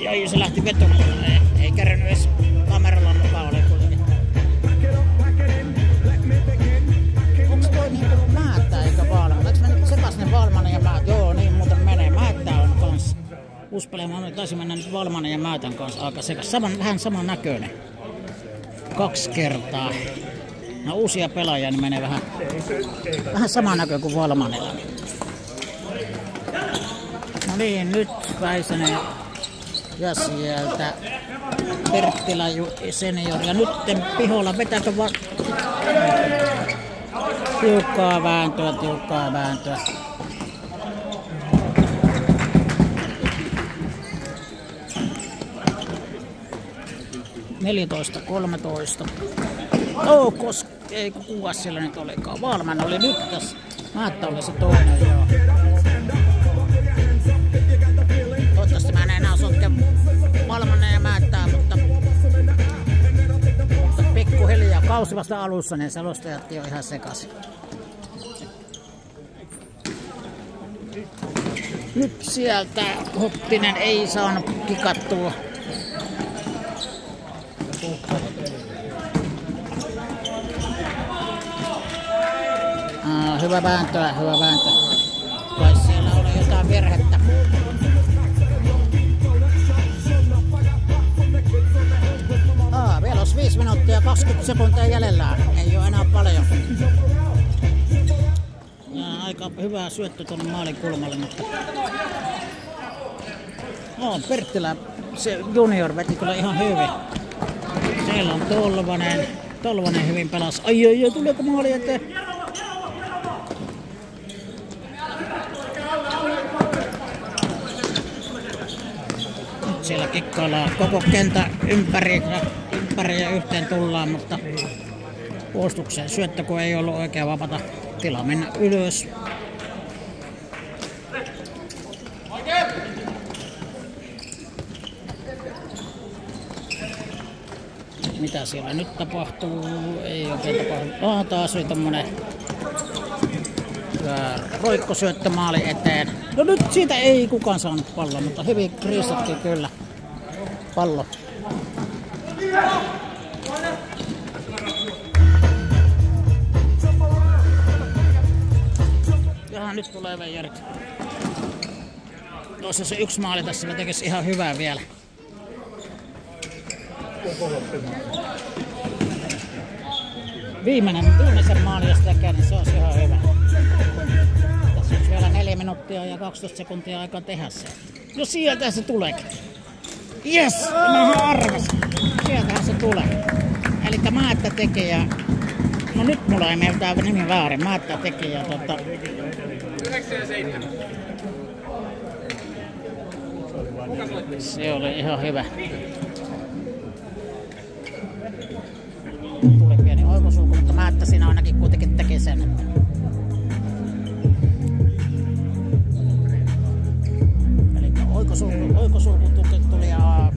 Ai se lähti vetoon. Ei kärjännyt edes kameralla mukaan ole kuitenkin. Onks toi niinku Määttä eikä Vaalman? Eiks mennyt sekaisin Vaalmanen ja Määttä? Joo, niin muuten menee. Määttä on kans. Uspelemaan taisi mennä nyt Vaalmanen ja Määtän kanssa aika sekas. Vähän saman näköinen. 2 kertaa. No uusia pelaajia niin menee vähän saman näköinen kuin Valmanilla. No niin, nyt Väisänen ja sieltä Perttilä senior. Ja nyt piholla vetääkö tiukkaa vääntöä. 14-13. Ei kuka siellä nyt olikaan. Valman oli nyt tässä. Määttä oli se toinen, joo. Toivottavasti mä en enää sotke Valmanen ja Määttää, mutta pikkuhiljaa. Kausi vasta alussa, niin selostajatkin on ihan sekaisin. Nyt sieltä Hoppinen ei saanut kikattua. Hyvä vääntö. Kai siellä oli jotain virhettä. Vielä olisi 5 minuuttia ja 20 sekuntia jäljellä. Ei ole enää paljon. Ja aika hyvä syöttö tuonne maalin kulmalle, mutta Perttilä, se junior veti kyllä ihan hyvin. Siellä on Tolvanen hyvin pelasi. Ai, tuleeko maali eteen? Nyt siellä kikkaillaan koko kentän ympäri ja yhteen tullaan, mutta puolustukseen syöttö, kun ei ollut oikein vapaata tilaa mennä ylös. Mitä siellä nyt tapahtuu? Ei oikein tapahdu. Taas oli tommonen roikkosyöttö maali eteen. No nyt siitä ei kukaan saanut palloa, mutta hyvin kriisattiin kyllä pallo. Jaha, nyt tulee veijarit. Tuossa se 1 maali tässä me tekisi ihan hyvää vielä. Viimeisen maalin jos tekee, niin se olisi ihan hyvä. Tässä on vielä 4 minuuttia ja 12 sekuntia aikaa tehdä se. No sieltä se tuleekin. Jes! Mä arvasin. Sieltähän se tulee. Elikkä Määttä tekee ja... No nyt mulla ei mene tää nimi väärin. Määttä tekee ja 97. Se oli ihan hyvä. Tuli pieni oikosulku, mutta Määttä siinä ainakin kuitenkin teki sen. Eli oikosulku tuli ja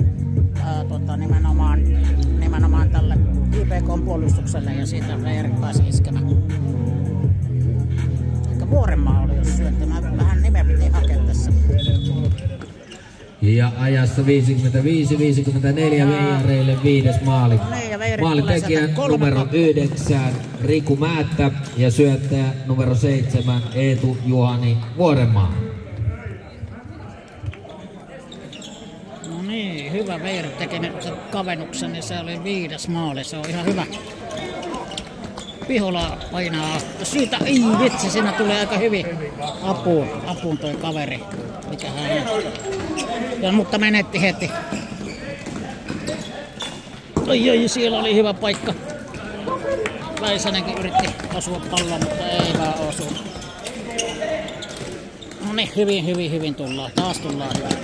nimenomaan tälle IPK-puolustukselle ja siitä Veijarit pääsi iskemään. Ehkä Vuorenmaa oli jos syöttämään. Vähän nimeä piti hakea tässä. Ja ajassa 55-54 Veijareille 5. maali. Maalitekijä numero 9 Riku Määttä ja syöttäjä numero 7 Eetu Juhani Vuorenmaa. No niin, hyvä Veijarit teki nyt kavennuksen, niin se oli 5. maali. Se on ihan hyvä. Pihola painaa. Siitä, ei vitsi, siinä tulee aika hyvin apuun toi kaveri. Mikä hän on. Ja, mutta menetti heti. Ai, siellä oli hyvä paikka. Väisänenkin yritti osua palloon, mutta ei vaan osu. No niin, hyvin tullaan. Taas tullaan hyvin.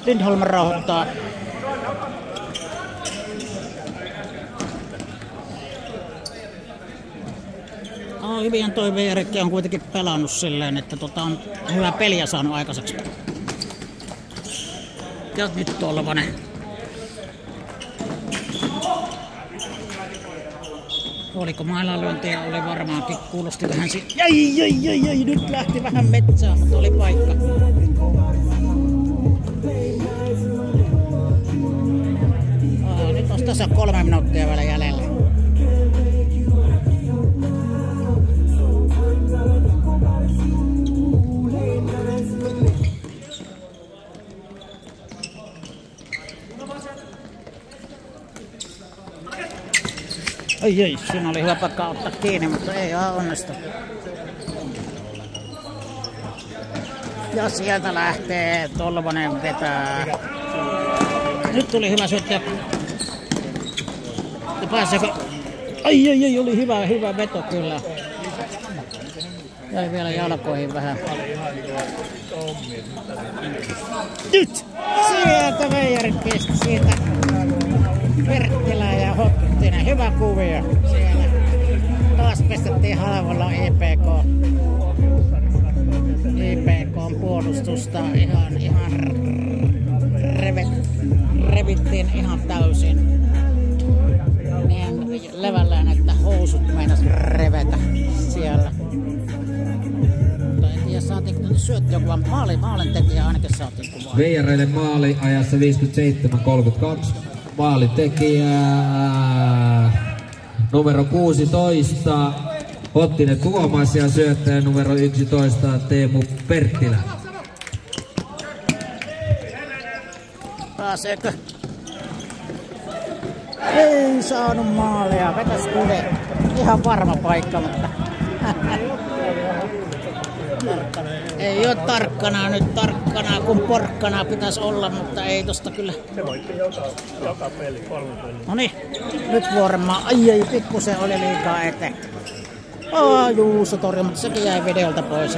Lindholm rauhoittaa. Hyvin toi Veijaritkin on kuitenkin pelannut silleen, että on hyvä peliä saanut aikaiseksi. Ja nyt Tolvanen. Oliko mailanlyöntiä? Oli varmaankin. Kuulosti vähän Jäi, nyt lähti vähän metsään, mutta oli paikka. Nyt on tässä 3 minuuttia vielä jäljellä. Ai, siinä oli hyvä paikka ottaa kiinni, mutta ei onnistu. Ja sieltä lähtee Tolvanen vetää. Nyt tuli hyvä syöttö. Ja pääseekö? Ai, oli hyvä veto kyllä. Jäi vielä jalkoihin vähän. Nyt! Sieltä veijarit pisti siitä. Perttilä ja Hottinen. Hyvä kuvio siellä. Taas pistettiin halvalla IPK:n puolustusta. Ihan revittiin ihan täysin. Niin levällään, että housut meinas revetä siellä. Mutta en tiedä, saatiinko nyt syöttiä kuvaa. Maalintekijä ainakin saatiin kuvaa. Veijareille maali ajassa 57-32. Maalintekijä numero 16 Hottinen Tuomas ja syöttäjä numero 11 Teemu Perttilä. Pääseekö? Ei saanut maalia, vetäs kuve. Ihan varma paikka, mutta ei oo tarkkana nyt, tarkkana kun porkkana pitäisi olla, mutta ei tosta kyllä. Se voitti joka peli, 3 peliä. Noniin, nyt vuoromaa. Ai, pikkusen oli liikaa eteen. Juuso torjui, mutta sekin jäi videolta pois.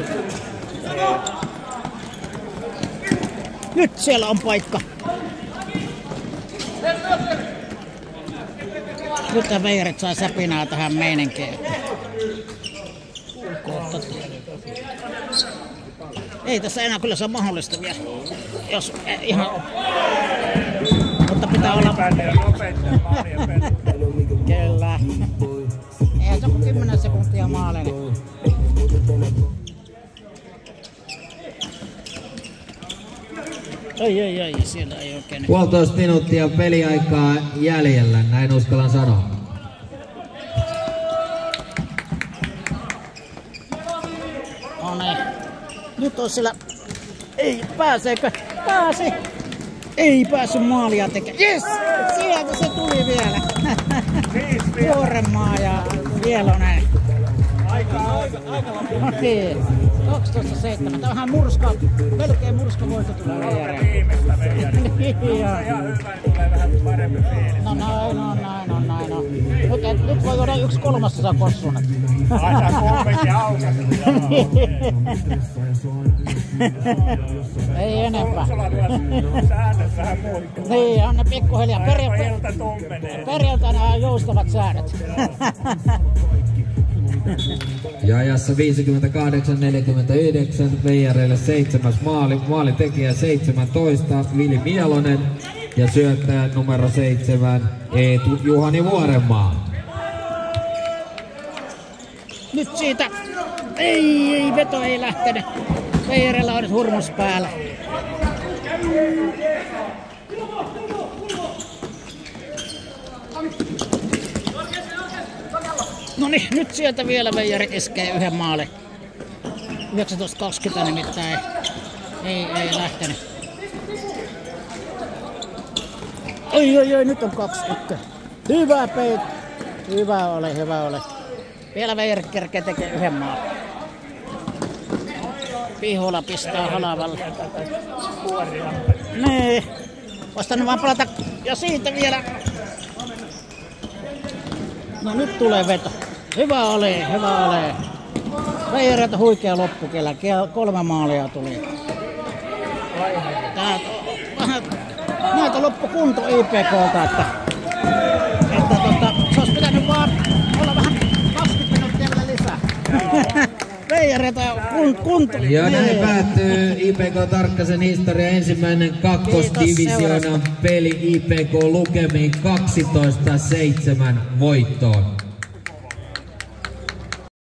Nyt siellä on paikka. Nyt veijarit saa säpinää tähän meininkiin. Ei tässä enää kyllä se on mahdollista vielä. Jos ihan... Mutta pitää olla... Kyllä. Ei se ole 10 sekuntia maalinen. Ai, siellä ei oikein... 1,5 minuuttia peliaikaa jäljellä, näin uskallan sanoa. No niin. Nyt on sillä... Ei, pääseekö? Pääsi! Ei päässyt maalia tekemään. Yes! Sieltä se tuli vielä. Vuorenmaa ja Vielonen. Aika Okei. 12-7. Tämä on ihan murska. Melkein murska voitto tulee veijareen. viimeistä veijaria. Ihan hyvä, niin tulee vähän parempi fiilis. No näin on. Nyt voi olla 1/3 kossuun. Aina kolmekin aukaset. Ei enempää. Sulla myös säännöt vähän muuttuu. Niin, on ne pikkuhiljaa. Ilta tummenee. Perjantaina on joustavat säännöt. Ja ajassa 58-49 veijareille 7. Maalintekijä 17 Vili Mielonen ja syöttäjä numero 7 Eetu Juhani Vuorenmaa. Nyt siitä. Ei, veto ei lähtenyt. Veijarilla on nyt hurmos päällä. Noniin, nyt sieltä vielä veijarit iskee yhden maalin. 19.20 nimittäin ei lähtenyt. Oi, nyt on 2-1. Hyvä peit. Hyvä ole. Vielä veijarit kerkee tekee yhden maalin. Pihola pistää halavalle. Nee. Vastaan vaan palata. Ja siitä vielä. No nyt tulee veto. Hyvä ole. Veijarilta huikea loppu kyllä. 3 maalia tuli. Tää vähän näitä loppukunto IPK:lta, että se olisi pitänyt vaan olla vähän 20 minuuttia vielä lisää. Veijarilta kunto. Ja näin päättyy IPK Tarkkasen historia ensimmäinen kakkosdivisioonan peli IPK lukemiin 12-7 voittoon.